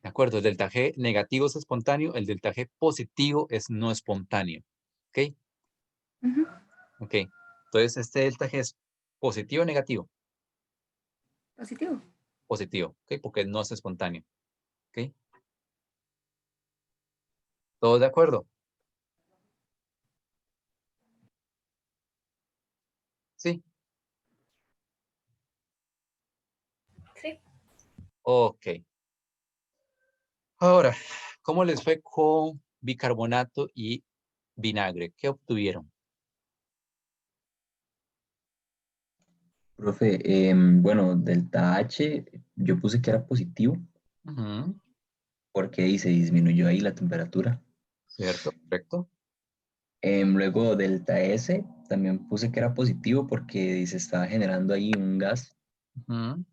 ¿De acuerdo? El delta G negativo es espontáneo, el delta G positivo es no espontáneo. ¿Ok? Ujú. Ok. Entonces, este delta G es positivo o negativo. Positivo. Positivo, ¿ok? Porque no es espontáneo. ¿Ok? ¿Todos de acuerdo? Sí. Sí. Ok. Ahora, ¿cómo les fue con bicarbonato y vinagre? ¿Qué obtuvieron? Profe, bueno, delta H, yo puse que era positivo Ujú. porque ahí se disminuyó ahí la temperatura. ¿Cierto? ¿Correcto? Luego delta S, también puse que era positivo porque se estaba generando ahí un gas. Ujú.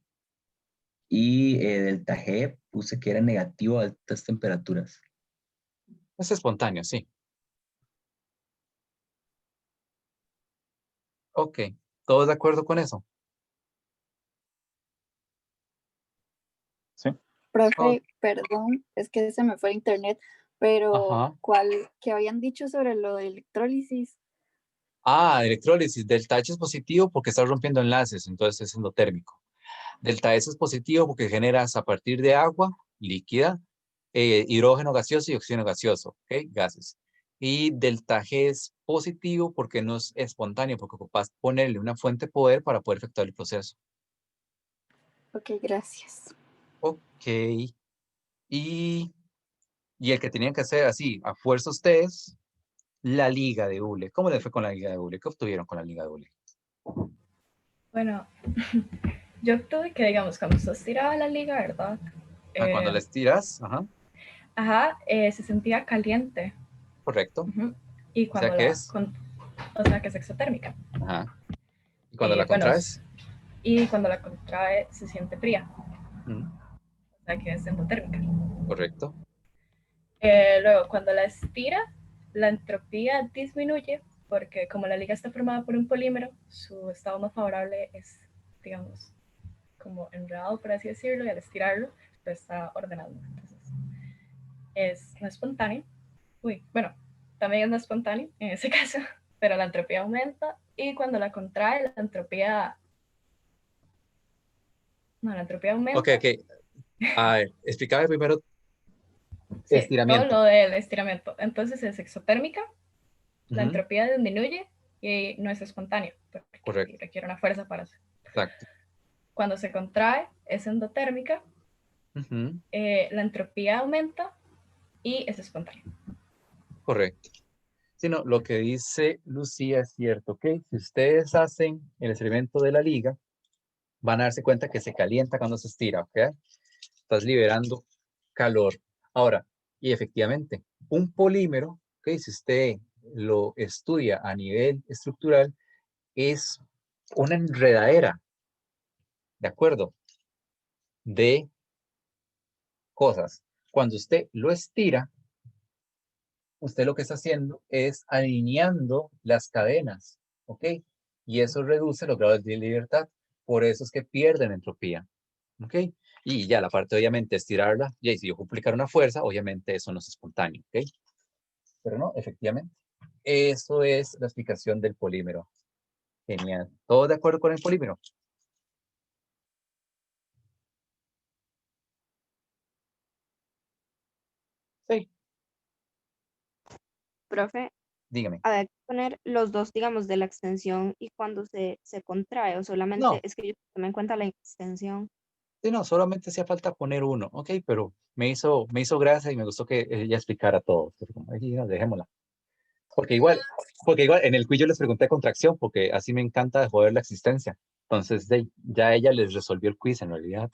Y delta G puse que era negativo a altas temperaturas. Es espontáneo, sí. Ok. ¿Todos de acuerdo con eso? Sí. Ok. Profe, perdón, es que se me fue el internet, pero Ajá. ¿qué habían dicho sobre lo de electrólisis? Ah, electrólisis. Delta H es positivo porque está rompiendo enlaces, entonces es endotérmico. Delta S es positivo porque generas a partir de agua líquida, hidrógeno gaseoso y oxígeno gaseoso, ¿ok? Gases. Y delta G es positivo porque no es espontáneo, porque ocupas ponerle una fuente de poder para poder efectuar el proceso. Ok, gracias. Ok. Y el que tenían que hacer así, a fuerza ustedes, la liga de Hule. ¿Cómo les fue con la liga de Hule? ¿Qué obtuvieron con la liga de Hule? Bueno, yo obtuve que, digamos, cuando se estiraba la liga, ¿verdad? Cuando la estiras, ajá. Ajá, se sentía caliente. Correcto. Y O cuando sea, ¿qué es? O sea, que es exotérmica. Ajá. ¿Y cuando la Bueno, contraes? y cuando la contrae se siente fría. Mm, O sea, que es endotérmica. correcto. Luego, cuando la estira, la entropía disminuye porque como la liga está formada por un polímero, su estado más favorable es, digamos, como enredado, por así decirlo, y al estirarlo, pues está ordenado. Entonces, es no espontáneo. Bueno, también es no espontáneo en ese caso, pero la entropía aumenta y cuando la contrae, la entropía aumenta. Ok. A ver, explícame primero Sí, todo estiramiento. lo del estiramiento. Entonces es exotérmica, la Ujú, entropía disminuye y no es espontáneo, porque correcto. requiere una fuerza para hacer. Exacto. Cuando se contrae, es endotérmica, Ujú, la entropía aumenta y es espontáneo. correcto. Sí, no, lo que dice Lucía es cierto, ¿ok? Si ustedes hacen el experimento de la liga, van a darse cuenta que se calienta cuando se estira, ¿ok? Estás liberando calor. Ahora, y efectivamente, un polímero, ¿ok? Si usted lo estudia a nivel estructural, es una enredadera, ¿de acuerdo? De cosas. Cuando usted lo estira, usted lo que está haciendo es alineando las cadenas, ¿ok? Y eso reduce los grados de libertad. Por eso es que pierden entropía, ¿ok? Y ya la parte, obviamente, estirarla, y si yo aplicar una fuerza, obviamente eso no es espontáneo, ¿ok? Pero no, efectivamente. Eso es la explicación del polímero. Genial. ¿Todos de acuerdo con el polímero? Sí. Profe, Dígame. hay que poner los dos, digamos, de la extensión y cuando se contrae, o solamente, No. es que yo tomé en cuenta la extensión. Sí, no, solamente hacía falta poner uno, ¿ok? Pero me hizo gracia y me gustó que ella explicara todo. Pero como, "Ay, no, dejémosla". Porque igual en el quiz yo les pregunté contracción, porque así me encanta joder la existencia. Entonces, ya ella les resolvió el quiz en realidad.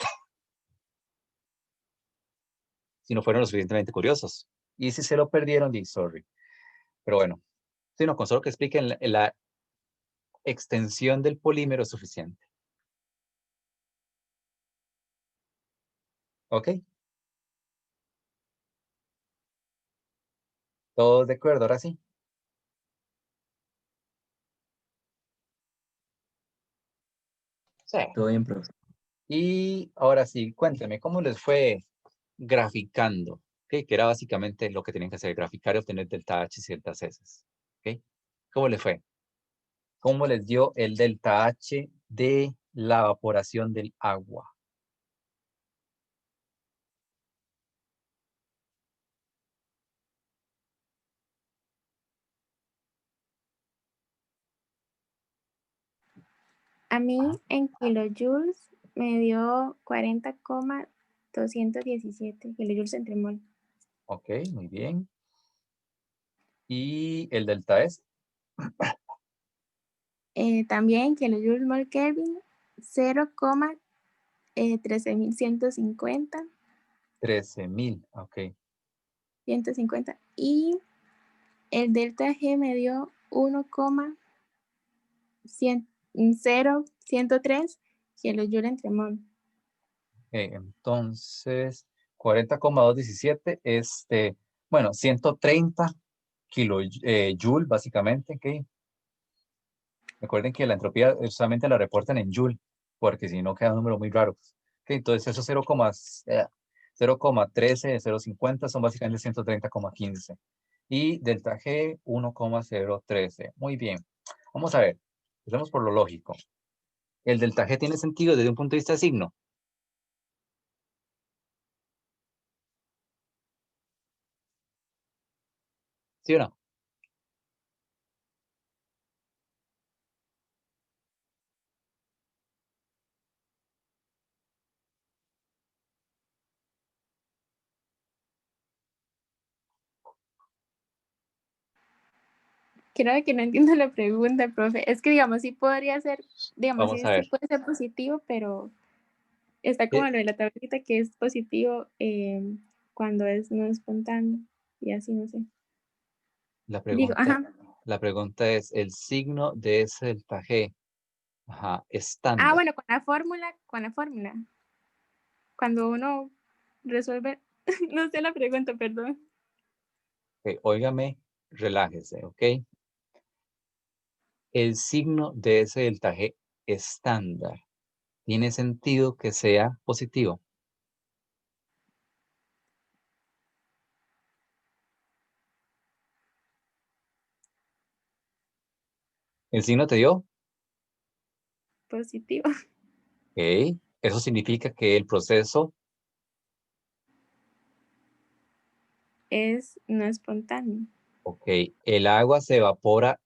Si no fueron lo suficientemente curiosos. Y si se lo perdieron, di sorry. Pero bueno, si no, con solo que expliquen la extensión del polímero es suficiente. ¿Ok? ¿Todos de acuerdo? Ahora sí. Sí. Todo bien, profe. Y ahora sí, cuénteme, ¿cómo les fue graficando? ¿Okay? Que era básicamente lo que tenían que hacer, graficar y obtener delta H y delta S. ¿Okay? ¿Cómo les fue? ¿Cómo les dio el delta H de la evaporación del agua? A mí en kilojoules me dio 40,217 kilojoules entre mol. Ok, muy bien. ¿Y el delta S? También kilojoules mol Kelvin, 0,13.150. 13.000, ok. 150. Y el delta G me dio 103 kilojoules entre mol. Entonces, 40,217, bueno, 130 kilojoule básicamente, ¿ok? Recuerden que la entropía solamente la reportan en joule, porque si no queda un número muy raro. ¿Ok? Entonces, esos 0,13, 0,50 son básicamente 130,15. Y delta G, 1,013. Muy bien. Vamos a ver. Empecemos por lo lógico. ¿El delta G tiene sentido desde un punto de vista de signo? ¿Sí o no? Creo que no entiendo la pregunta, profe. Es que, digamos, sí podría ser, digamos, Vamos sí, a sí ver. puede ser positivo, pero está como lo de la tablita que es positivo cuando es no espontáneo y así, no sé. La Digo, pregunta, ajá. la pregunta es, el signo de ese delta G, ajá, Ah, estándar. bueno, con la fórmula. Cuando uno resuelve, no sé la pregunta, perdón. Ok, óigame, relájese, ¿ok? El signo de ese delta G estándar, ¿tiene sentido que sea positivo? ¿El signo te dio? Positivo. Ok, eso significa que el proceso, Es no espontáneo. ok, el agua se evapora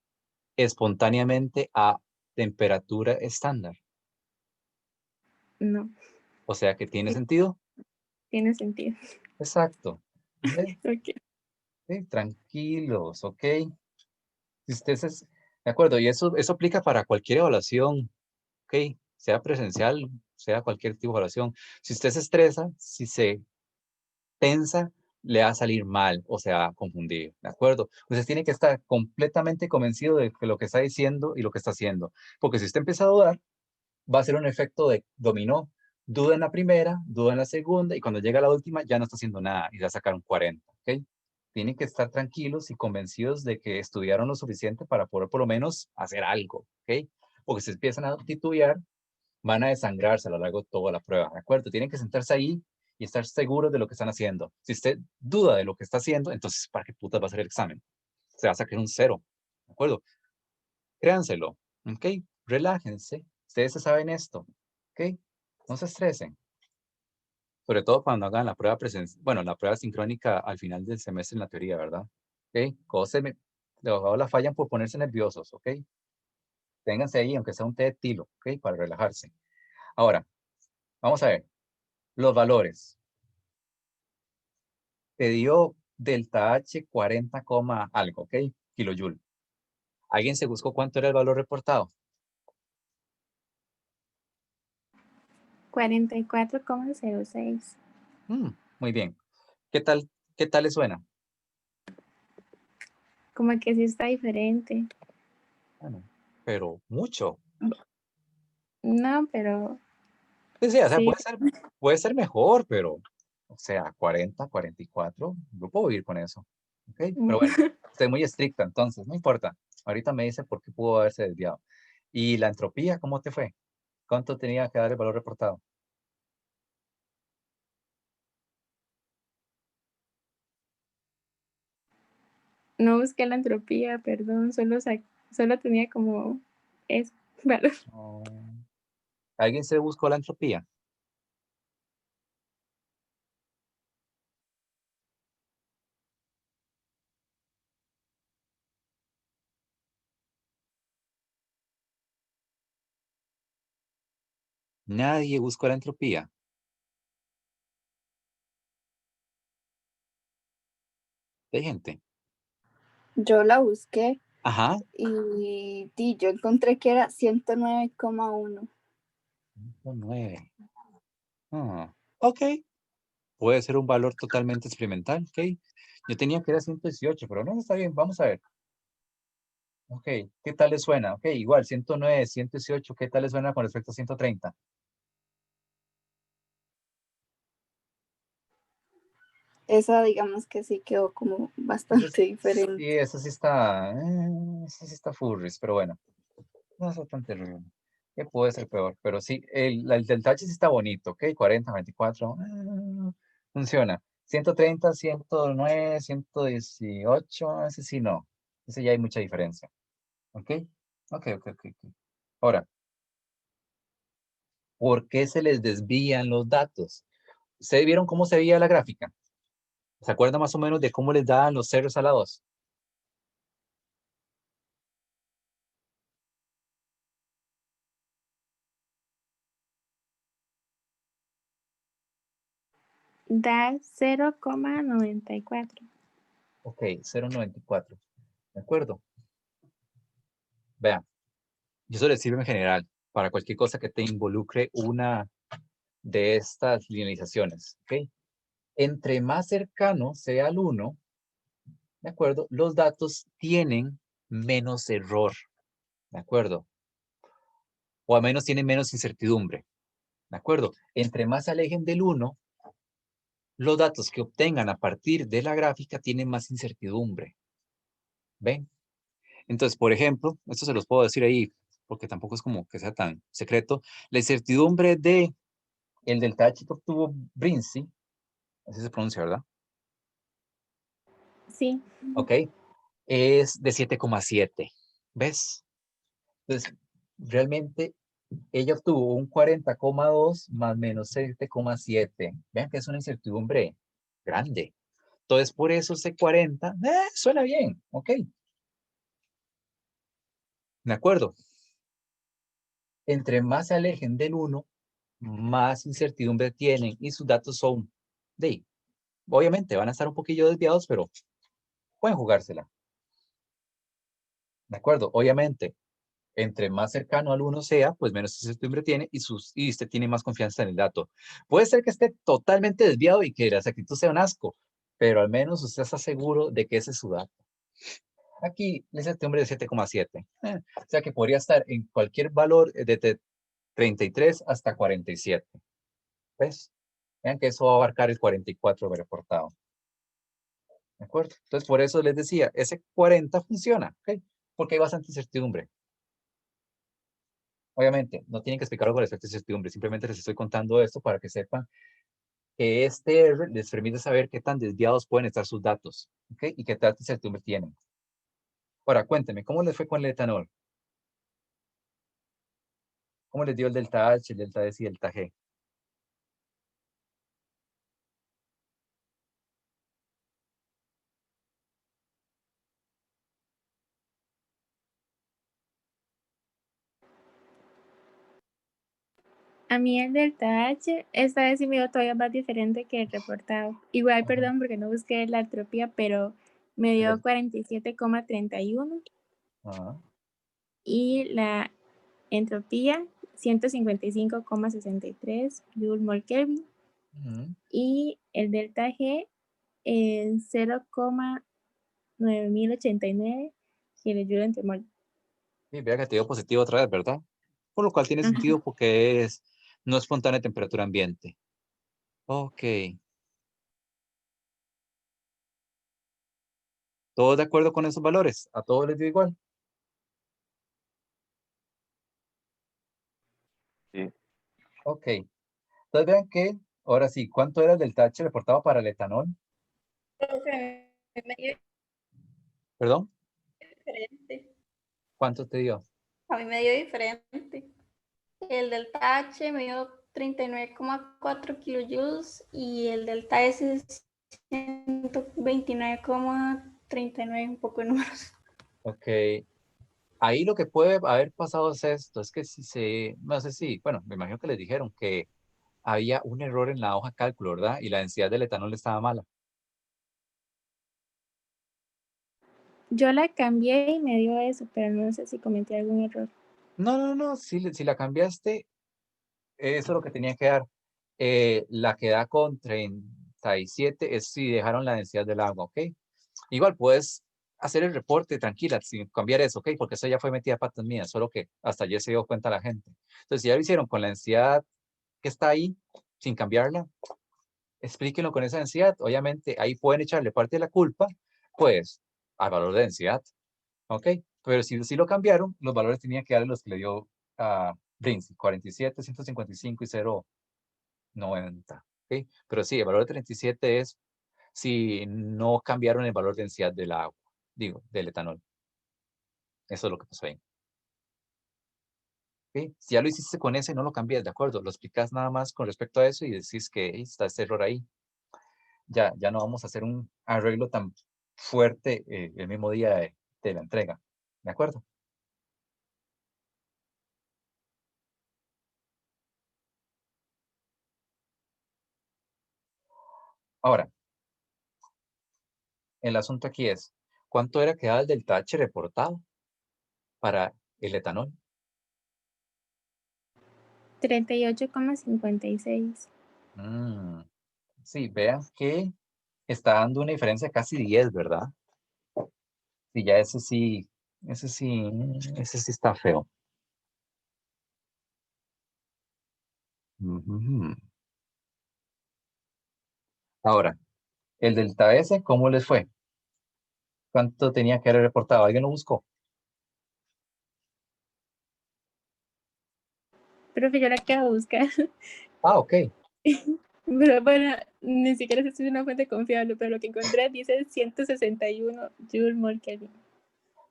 espontáneamente a temperatura estándar. No, O sea que tiene sentido. tiene sentido. Exacto. ¿Ve? Ok. Sí, tranquilos, ¿ok? Si ustedes de acuerdo, y eso aplica para cualquier evaluación, ¿ok? Sea presencial, sea cualquier tipo de evaluación. Si usted se estresa, si se tensa, le va a salir mal o se va a confundir, ¿de acuerdo? Usted tiene que estar completamente convencido de que lo que está diciendo y lo que está haciendo. Porque si usted empieza a dudar, va a ser un efecto de dominó. Duda en la primera, duda en la segunda, y cuando llega la última ya no está haciendo nada y va a sacar un 40, ¿ok? Tienen que estar tranquilos y convencidos de que estudiaron lo suficiente para poder por lo menos hacer algo, ¿ok? Porque si empiezan a titubear, van a desangrarse a lo largo de toda la prueba, ¿de acuerdo? Tienen que sentarse ahí y estar seguros de lo que están haciendo. Si usted duda de lo que está haciendo, entonces, ¿para qué putas va a hacer el examen? Se va a sacar un 0, ¿de acuerdo? Créanselo, ¿ok? Relájense. Ustedes se saben esto, ¿ok? No se estresen. Sobre todo cuando hagan la prueba presencial, bueno, la prueba sincrónica al final del semestre en la teoría, ¿verdad? ¿Ok? De abogado la fallan por ponerse nerviosos, ¿ok? Ténganse ahí, aunque sea un té de tilo, ¿ok? Para relajarse. Ahora, vamos a ver. Los valores. Te dio delta H 40, algo, ¿ok? Kilojoule. ¿Alguien se buscó cuánto era el valor reportado? 44,06. Muy bien. ¿Qué tal le suena? Como que sí está diferente. Bueno, pero mucho. No, pero Sí, sí, o sea, sí. puede ser mejor, pero, o sea, 40, 44, yo puedo vivir con eso. ¿Ok? Pero bueno, usted es muy estricta, entonces, no importa. Ahorita me dice por qué pudo haberse desviado. ¿Y la entropía, cómo te fue? ¿Cuánto tenía que dar el valor reportado? No busqué la entropía, perdón, solo tenía como eso, valor. ¿Alguien se buscó la entropía? Nadie buscó la entropía. Hay gente. Yo la busqué Ajá. y yo encontré que era 109,1. 9. Ok. Puede ser un valor totalmente experimental, ok. Yo tenía que era 118, pero no, está bien, vamos a ver. Ok, ¿qué tal le suena? Ok, igual, 109, 118, ¿qué tal le suena con respecto a 130? Esa digamos que sí quedó como bastante diferente. Sí, eso sí está furries, pero bueno, no es tan terrible. Que puede ser peor, pero sí, el del Tachi sí está bonito, ok, 40, 24, funciona. 130, 109, 118, ese sí no, ese ya hay mucha diferencia, ok, ok. Ahora, ¿Por qué se les desvían los datos? ¿Ustedes vieron cómo se veía la gráfica? ¿Se acuerdan más o menos de cómo les daban los ceros a la 2? Da 0,94. Ok, 0,94. ¿De acuerdo? Vean, y eso les sirve en general para cualquier cosa que te involucre una de estas linealizaciones. ¿Ok? Entre más cercano sea al 1, ¿de acuerdo? Los datos tienen menos error. ¿De acuerdo? O al menos tienen menos incertidumbre. ¿De acuerdo? Entre más se alejen del 1, los datos que obtengan a partir de la gráfica tienen más incertidumbre. ¿Ven? Entonces, por ejemplo, esto se los puedo decir ahí, porque tampoco es como que sea tan secreto. La incertidumbre de el delta H que obtuvo Brincy, así se pronuncia, ¿verdad? Sí. Ok, es de 7,7. ¿Ves? Entonces, realmente ella obtuvo un 40,2 más menos 7,7. Vean que es una incertidumbre grande. Entonces, por eso ese 40, suena bien, ok. ¿De acuerdo? Entre más se alejen del 1, más incertidumbre tienen y sus datos son de, obviamente van a estar un poquillo desviados, pero pueden jugársela. ¿De acuerdo? Obviamente, entre más cercano al 1 sea, pues menos incertidumbre tiene y usted tiene más confianza en el dato. Puede ser que esté totalmente desviado y que la exactitud sea un asco, pero al menos usted está seguro de que ese es su dato. Aquí la incertidumbre de 7,7. O sea que podría estar en cualquier valor de 33 hasta 47. ¿Ves? Vean que eso va a abarcar el 44 reportado. ¿De acuerdo? Entonces, por eso les decía, ese 40 funciona, ¿ok? Porque hay bastante incertidumbre. Obviamente, no tienen que explicar algo respecto a incertidumbre, simplemente les estoy contando esto para que sepan que este R les permite saber qué tan desviados pueden estar sus datos, ¿ok? Y qué tanta incertidumbre tienen. Ahora, cuéntenme, ¿cómo les fue con el etanol? ¿Cómo les dio el delta H, el delta S y el delta G? A mí el delta H, esta vez sí me dio todavía más diferente que el reportado. Igual, perdón, porque no busqué la entropía, pero me dio 47,31 Ajá. y la entropía 155,63 Joule mol Kelvin Ujú. y el delta G en 0,9089 kilojoule entre mol. Sí, vea que te dio positivo otra vez, ¿verdad? Por lo cual tiene sentido porque es no espontánea temperatura ambiente. Ok. ¿Todos de acuerdo con esos valores? ¿A todos les dio igual? Sí. Ok. Entonces vean que, ahora sí, ¿cuánto era el delta H reportado para el etanol? Profe, me dio ¿Perdón? diferente. ¿Cuánto te dio? A mí me dio diferente. El delta H me dio 39,4 kilojoules y el delta S es 129,39, un poco de números. Ok. Ahí lo que puede haber pasado es esto, es que si se, no sé si, bueno, me imagino que les dijeron que había un error en la hoja cálculo, ¿verdad? Y la densidad del etanol estaba mala. Yo la cambié y me dio eso, pero no sé si cometí algún error. No, si la cambiaste, eso es lo que tenía que dar. La que da con 37 es si dejaron la densidad del agua, ¿ok? Igual puedes hacer el reporte tranquila, sin cambiar eso, ¿ok? Porque eso ya fue metida a patas mías, solo que hasta ayer se dio cuenta la gente. Entonces, si ya lo hicieron con la densidad que está ahí, sin cambiarla, explíquenlo con esa densidad. Obviamente, ahí pueden echarle parte de la culpa, pues, al valor de densidad, ¿ok? Pero si lo cambiaron, los valores tenían que darle los que le dio a Brincy, 47, 155 y 0,90, ¿ok? Pero sí, el valor de 37 es si no cambiaron el valor de densidad del agua, digo, del etanol. Eso es lo que pasó ahí. ¿ok? Si ya lo hiciste con ese, no lo cambies, ¿de acuerdo? Lo explicas nada más con respecto a eso y decís que "Ey, está este error ahí". Ya no vamos a hacer un arreglo tan fuerte el mismo día de la entrega, ¿de acuerdo? Ahora, el asunto aquí es, ¿cuánto era que daba el delta H reportado para el etanol? 38,56. Sí, vean que está dando una diferencia de casi 10, ¿verdad? Sí, ya ese sí está feo. Ujú. Ahora, el delta S, ¿cómo les fue? ¿Cuánto tenía que haber reportado? ¿Alguien lo buscó? Profe, yo la acabo de buscar. Ah, ok. Pero bueno, ni siquiera sé si es una fuente confiable, pero lo que encontré dice 161 Joule mol Kelvin.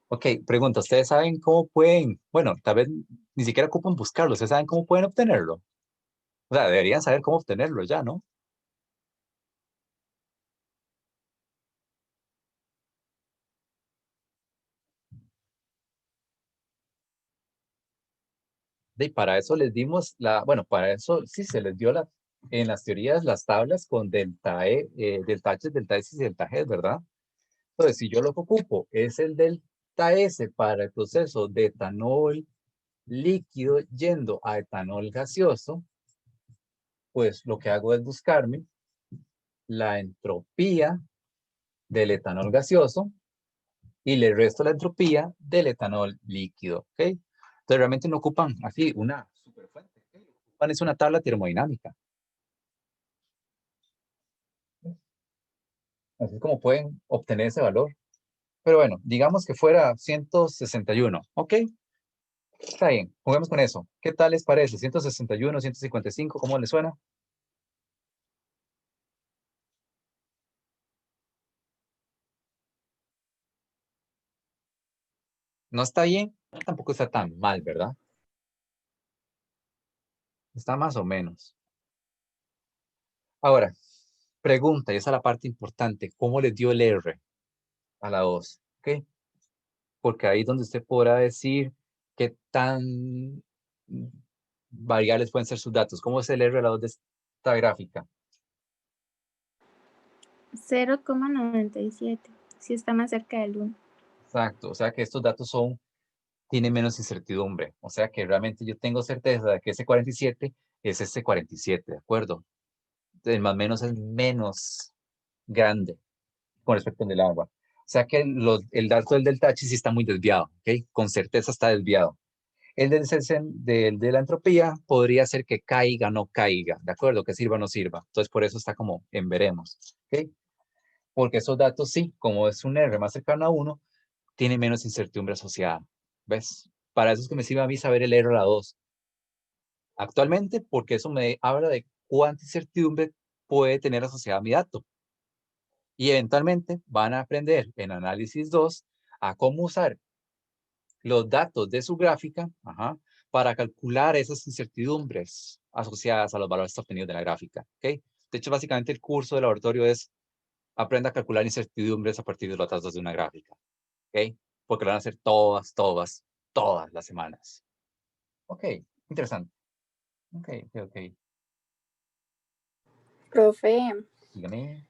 Ok, pregunta, ¿ustedes saben cómo pueden, bueno, tal vez ni siquiera ocupan buscarlo, ¿ustedes saben cómo pueden obtenerlo? O sea, deberían saber cómo obtenerlo ya, ¿no? Y para eso les dimos bueno, para eso sí se les dio en las teorías las tablas con delta E, delta H, delta S y delta G, ¿verdad? Entonces, si yo lo que ocupo es el delta S para el proceso de etanol líquido yendo a etanol gaseoso, pues lo que hago es buscarme la entropía del etanol gaseoso y le resto la entropía del etanol líquido, ¿ok? Entonces realmente no ocupan así una superfuente, ¿ok? Lo que ocupan es una tabla termodinámica. Así es como pueden obtener ese valor. Pero bueno, digamos que fuera 161, ¿ok? Está bien, juguemos con eso. ¿Qué tal les parece? 161, 155, ¿cómo les suena? No está bien, tampoco está tan mal, ¿verdad? Está más o menos. Ahora, pregunta, y esa es la parte importante. ¿Cómo les dio el R a la 2? ¿Ok? Porque ahí es donde usted podrá decir qué tan variables pueden ser sus datos. ¿Cómo es el R a la 2 de esta gráfica? 0,97. Sí está más cerca del 1. Exacto, o sea que estos datos tienen menos incertidumbre. O sea que realmente yo tengo certeza de que ese 47 es ese 47, ¿de acuerdo? El más menos es menos grande con respecto al del agua. O sea que el dato del delta H sí está muy desviado, ¿ok? Con certeza está desviado. El de la entropía podría ser que caiga, no caiga, ¿de acuerdo? Que sirva, no sirva. Entonces por eso está como en veremos, ¿ok? Porque esos datos sí, como es un R más cercano a 1, tiene menos incertidumbre asociada, ¿ves? Para eso es que me sirve a mí saber el R a la 2. Actualmente, porque eso me habla de cuánta incertidumbre puede tener asociada mi dato. Y eventualmente van a aprender en análisis 2 a cómo usar los datos de su gráfica para calcular esas incertidumbres asociadas a los valores obtenidos de la gráfica. ¿Okay? De hecho, básicamente el curso de laboratorio es aprenda a calcular incertidumbres a partir de los datos de una gráfica. ¿Okay? Porque lo van a hacer todas las semanas. Ok, interesante. Ok. Profe, Dígame.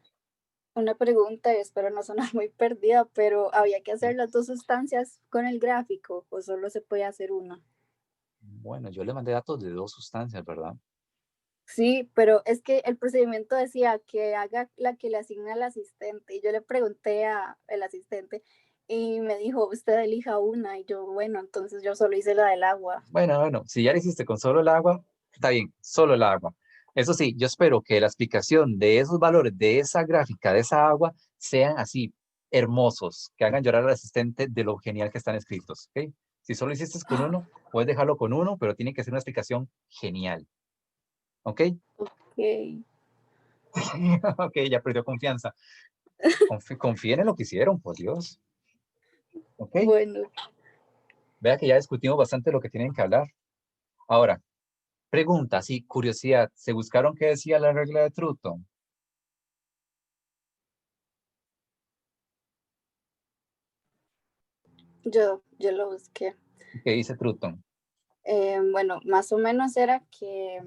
una pregunta, y espero no sonar muy perdida, pero ¿había que hacer las dos sustancias con el gráfico o solo se puede hacer una? Bueno, yo le mandé datos de 2 sustancias, ¿verdad? Sí, pero es que el procedimiento decía que haga la que le asigna el asistente. Y yo le pregunté al asistente y me dijo, usted elija una. Y yo, bueno, entonces yo solo hice la del agua. Bueno, si ya lo hiciste con solo el agua, está bien, solo el agua. Eso sí, yo espero que la explicación de esos valores, de esa gráfica, de esa agua, sean así hermosos, que hagan llorar al asistente de lo genial que están escritos, ¿ok? Si solo hiciste con uno, puedes dejarlo con uno, pero tiene que ser una explicación genial, ¿ok? Ok. Ok, ya perdió confianza. Confíen en lo que hicieron, por Dios. ¿Ok? Bueno, Vea que ya discutimos bastante lo que tienen que hablar. Ahora, pregunta, sí, curiosidad. ¿Se buscaron qué decía la regla de Troughton? Yo lo busqué. ¿Qué dice Troughton? Bueno, más o menos era que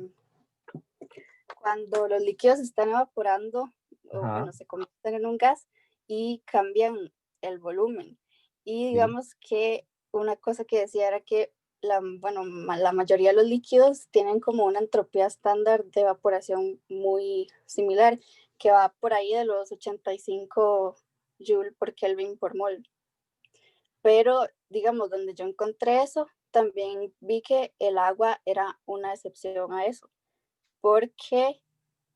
cuando los líquidos están evaporando, o Ajá. bueno, se convierten en un gas y cambian el volumen. Y Sí. digamos que una cosa que decía era que la mayoría de los líquidos tienen como una entropía estándar de evaporación muy similar, que va por ahí de los 85 Joule por Kelvin por mol. Pero, digamos, donde yo encontré eso, también vi que el agua era una excepción a eso, porque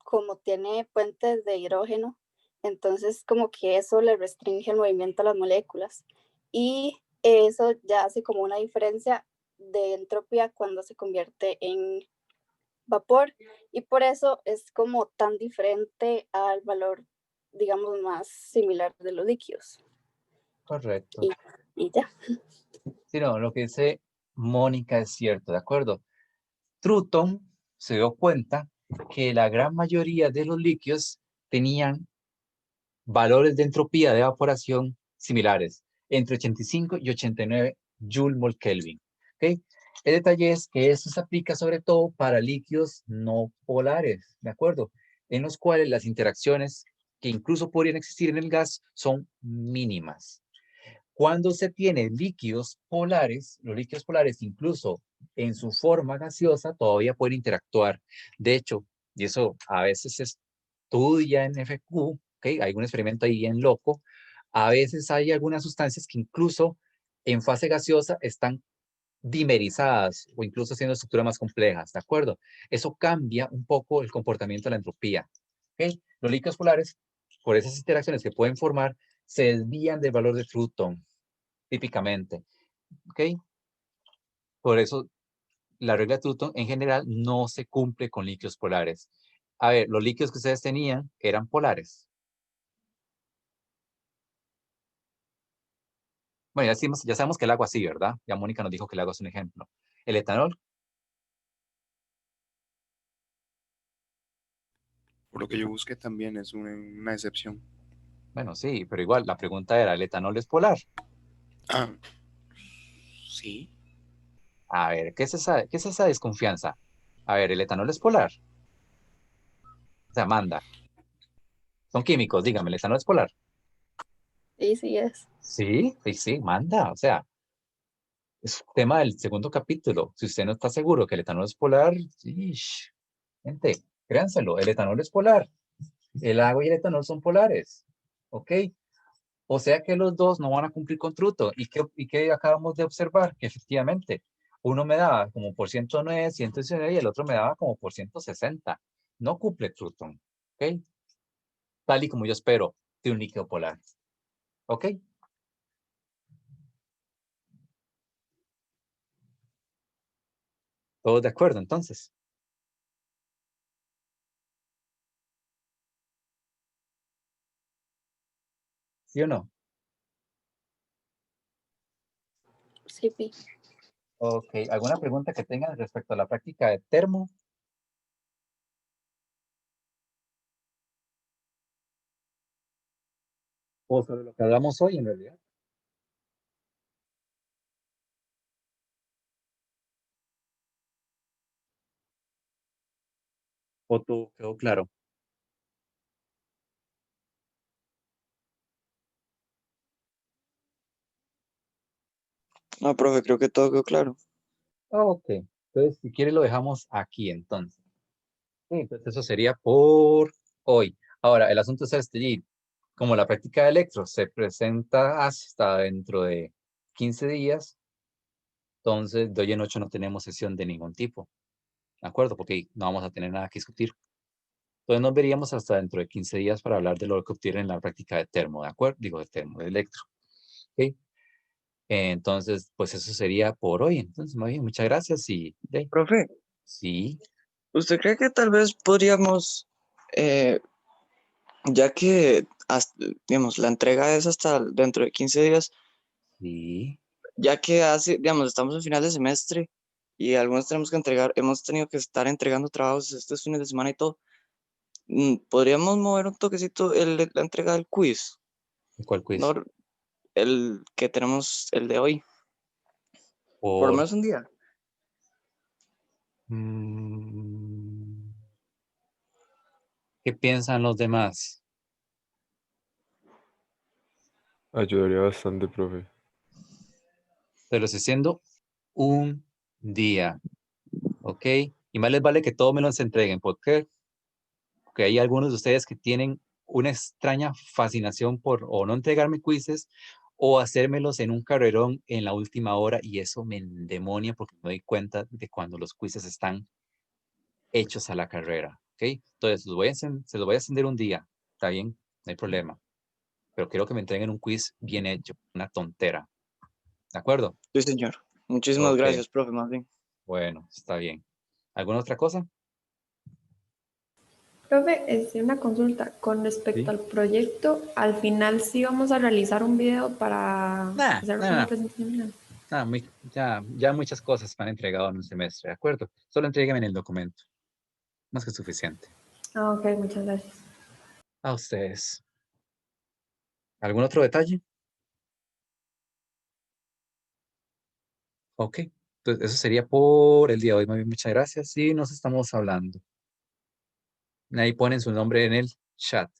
como tiene puentes de hidrógeno, entonces como que eso le restringe el movimiento a las moléculas. Y eso ya hace como una diferencia de entropía cuando se convierte en vapor. Y por eso es como tan diferente al valor, digamos, más similar de los líquidos. Correcto. Y ya. Sí, no, lo que dice Mónica es cierto, ¿de acuerdo? Troughton se dio cuenta que la gran mayoría de los líquidos tenían valores de entropía de evaporación similares, entre 85 y 89 Joule mol Kelvin. ¿Okay? El detalle es que esto se aplica sobre todo para líquidos no polares, ¿de acuerdo? En los cuales las interacciones que incluso podrían existir en el gas son mínimas. Cuando se tiene líquidos polares, los líquidos polares incluso en su forma gaseosa todavía pueden interactuar. De hecho, y eso a veces se estudia en FQ, ¿okay? Hay un experimento ahí en loco, a veces hay algunas sustancias que incluso en fase gaseosa están dimerizadas o incluso haciendo estructuras más complejas, ¿de acuerdo? Eso cambia un poco el comportamiento de la entropía. ¿Okay? Los líquidos polares, por esas interacciones que pueden formar, se desvían del valor de Troughton, típicamente. ¿Ok? Por eso la regla de Troughton en general no se cumple con líquidos polares. A ver, los líquidos que ustedes tenían eran polares. Bueno, ya sabemos que el agua sí, ¿verdad? Ya Mónica nos dijo que el agua es un ejemplo. El etanol, Por lo que yo busqué también es una excepción. bueno, sí, pero igual la pregunta era, ¿el etanol es polar? Ah, sí. A ver, qué es esa desconfianza? A ver, ¿el etanol es polar? O sea, manda. Son químicos, dígame, ¿el etanol es polar? Sí, sí es. Sí, sí, sí, manda. O sea, es tema del segundo capítulo. Si usted no está seguro que el etanol es polar, ish, gente, créanselo, el etanol es polar. El agua y el etanol son polares. ¿Ok? O sea que los dos no van a cumplir con Troughton. ¿Y qué acabamos de observar? Que efectivamente, uno me daba como por 109, 119 y el otro me daba como por 160. No cumple Troughton. ¿Ok? Tal y como yo espero de un líquido polar. ¿Ok? ¿Todos de acuerdo entonces? ¿Sí o no? Sí, pi. Ok. ¿Alguna pregunta que tengan respecto a la práctica de termo? O sobre lo que hablamos hoy en realidad. ¿O todo quedó claro? No, profe, creo que todo quedó claro. Ok. Entonces, si quiere lo dejamos aquí entonces. Sí, entonces eso sería por hoy. Ahora, el asunto es este, y como la práctica de electro se presenta hasta dentro de 15 días, entonces de hoy en 8 no tenemos sesión de ningún tipo, ¿de acuerdo? Porque no vamos a tener nada que discutir. Entonces nos veríamos hasta dentro de 15 días para hablar de lo que obtienen en la práctica de termo, ¿de acuerdo? Digo, de termo, de electro. ¿Ok? Entonces, pues eso sería por hoy. Entonces, muy bien, muchas gracias y... Profe, Sí. ¿usted cree que tal vez podríamos, ya que, digamos, la entrega es hasta dentro de 15 días, Sí. ya que digamos, estamos en final de semestre, y algunos tenemos que entregar, hemos tenido que estar entregando trabajos estos fines de semana y todo. ¿Podríamos mover un toquecito la entrega del quiz? ¿Cuál quiz? No, el que tenemos, el de hoy. Por lo Por, menos un día. ¿qué piensan los demás? Ayudaría bastante, profe. Te lo estoy haciendo un día, ¿ok? Y más les vale que todos me los entreguen. ¿Por qué? Porque hay algunos de ustedes que tienen una extraña fascinación por o no entregarme quizzes o hacérmelos en un carrerón en la última hora y eso me endemonia porque me doy cuenta de cuando los quizzes están hechos a la carrera, ¿ok? Entonces, se los voy a extender un día, ¿está bien? No hay problema. Pero quiero que me entreguen un quiz bien hecho, una tontera. ¿De acuerdo? Sí, señor. Muchísimas Ok. gracias, profe, más bien. Bueno, está bien. ¿Alguna otra cosa? Profe, una consulta con respecto Sí. al proyecto. Al final sí vamos a realizar un video para hacer una presentación final. Ya muchas cosas me han entregado en un semestre, ¿de acuerdo? Solo entrégueme en el documento. Más que suficiente. Ah, ok, muchas gracias. A ustedes. ¿Algún otro detalle? Ok. Entonces, eso sería por el día de hoy. Muy bien, muchas gracias y nos estamos hablando. Ahí ponen su nombre en el chat.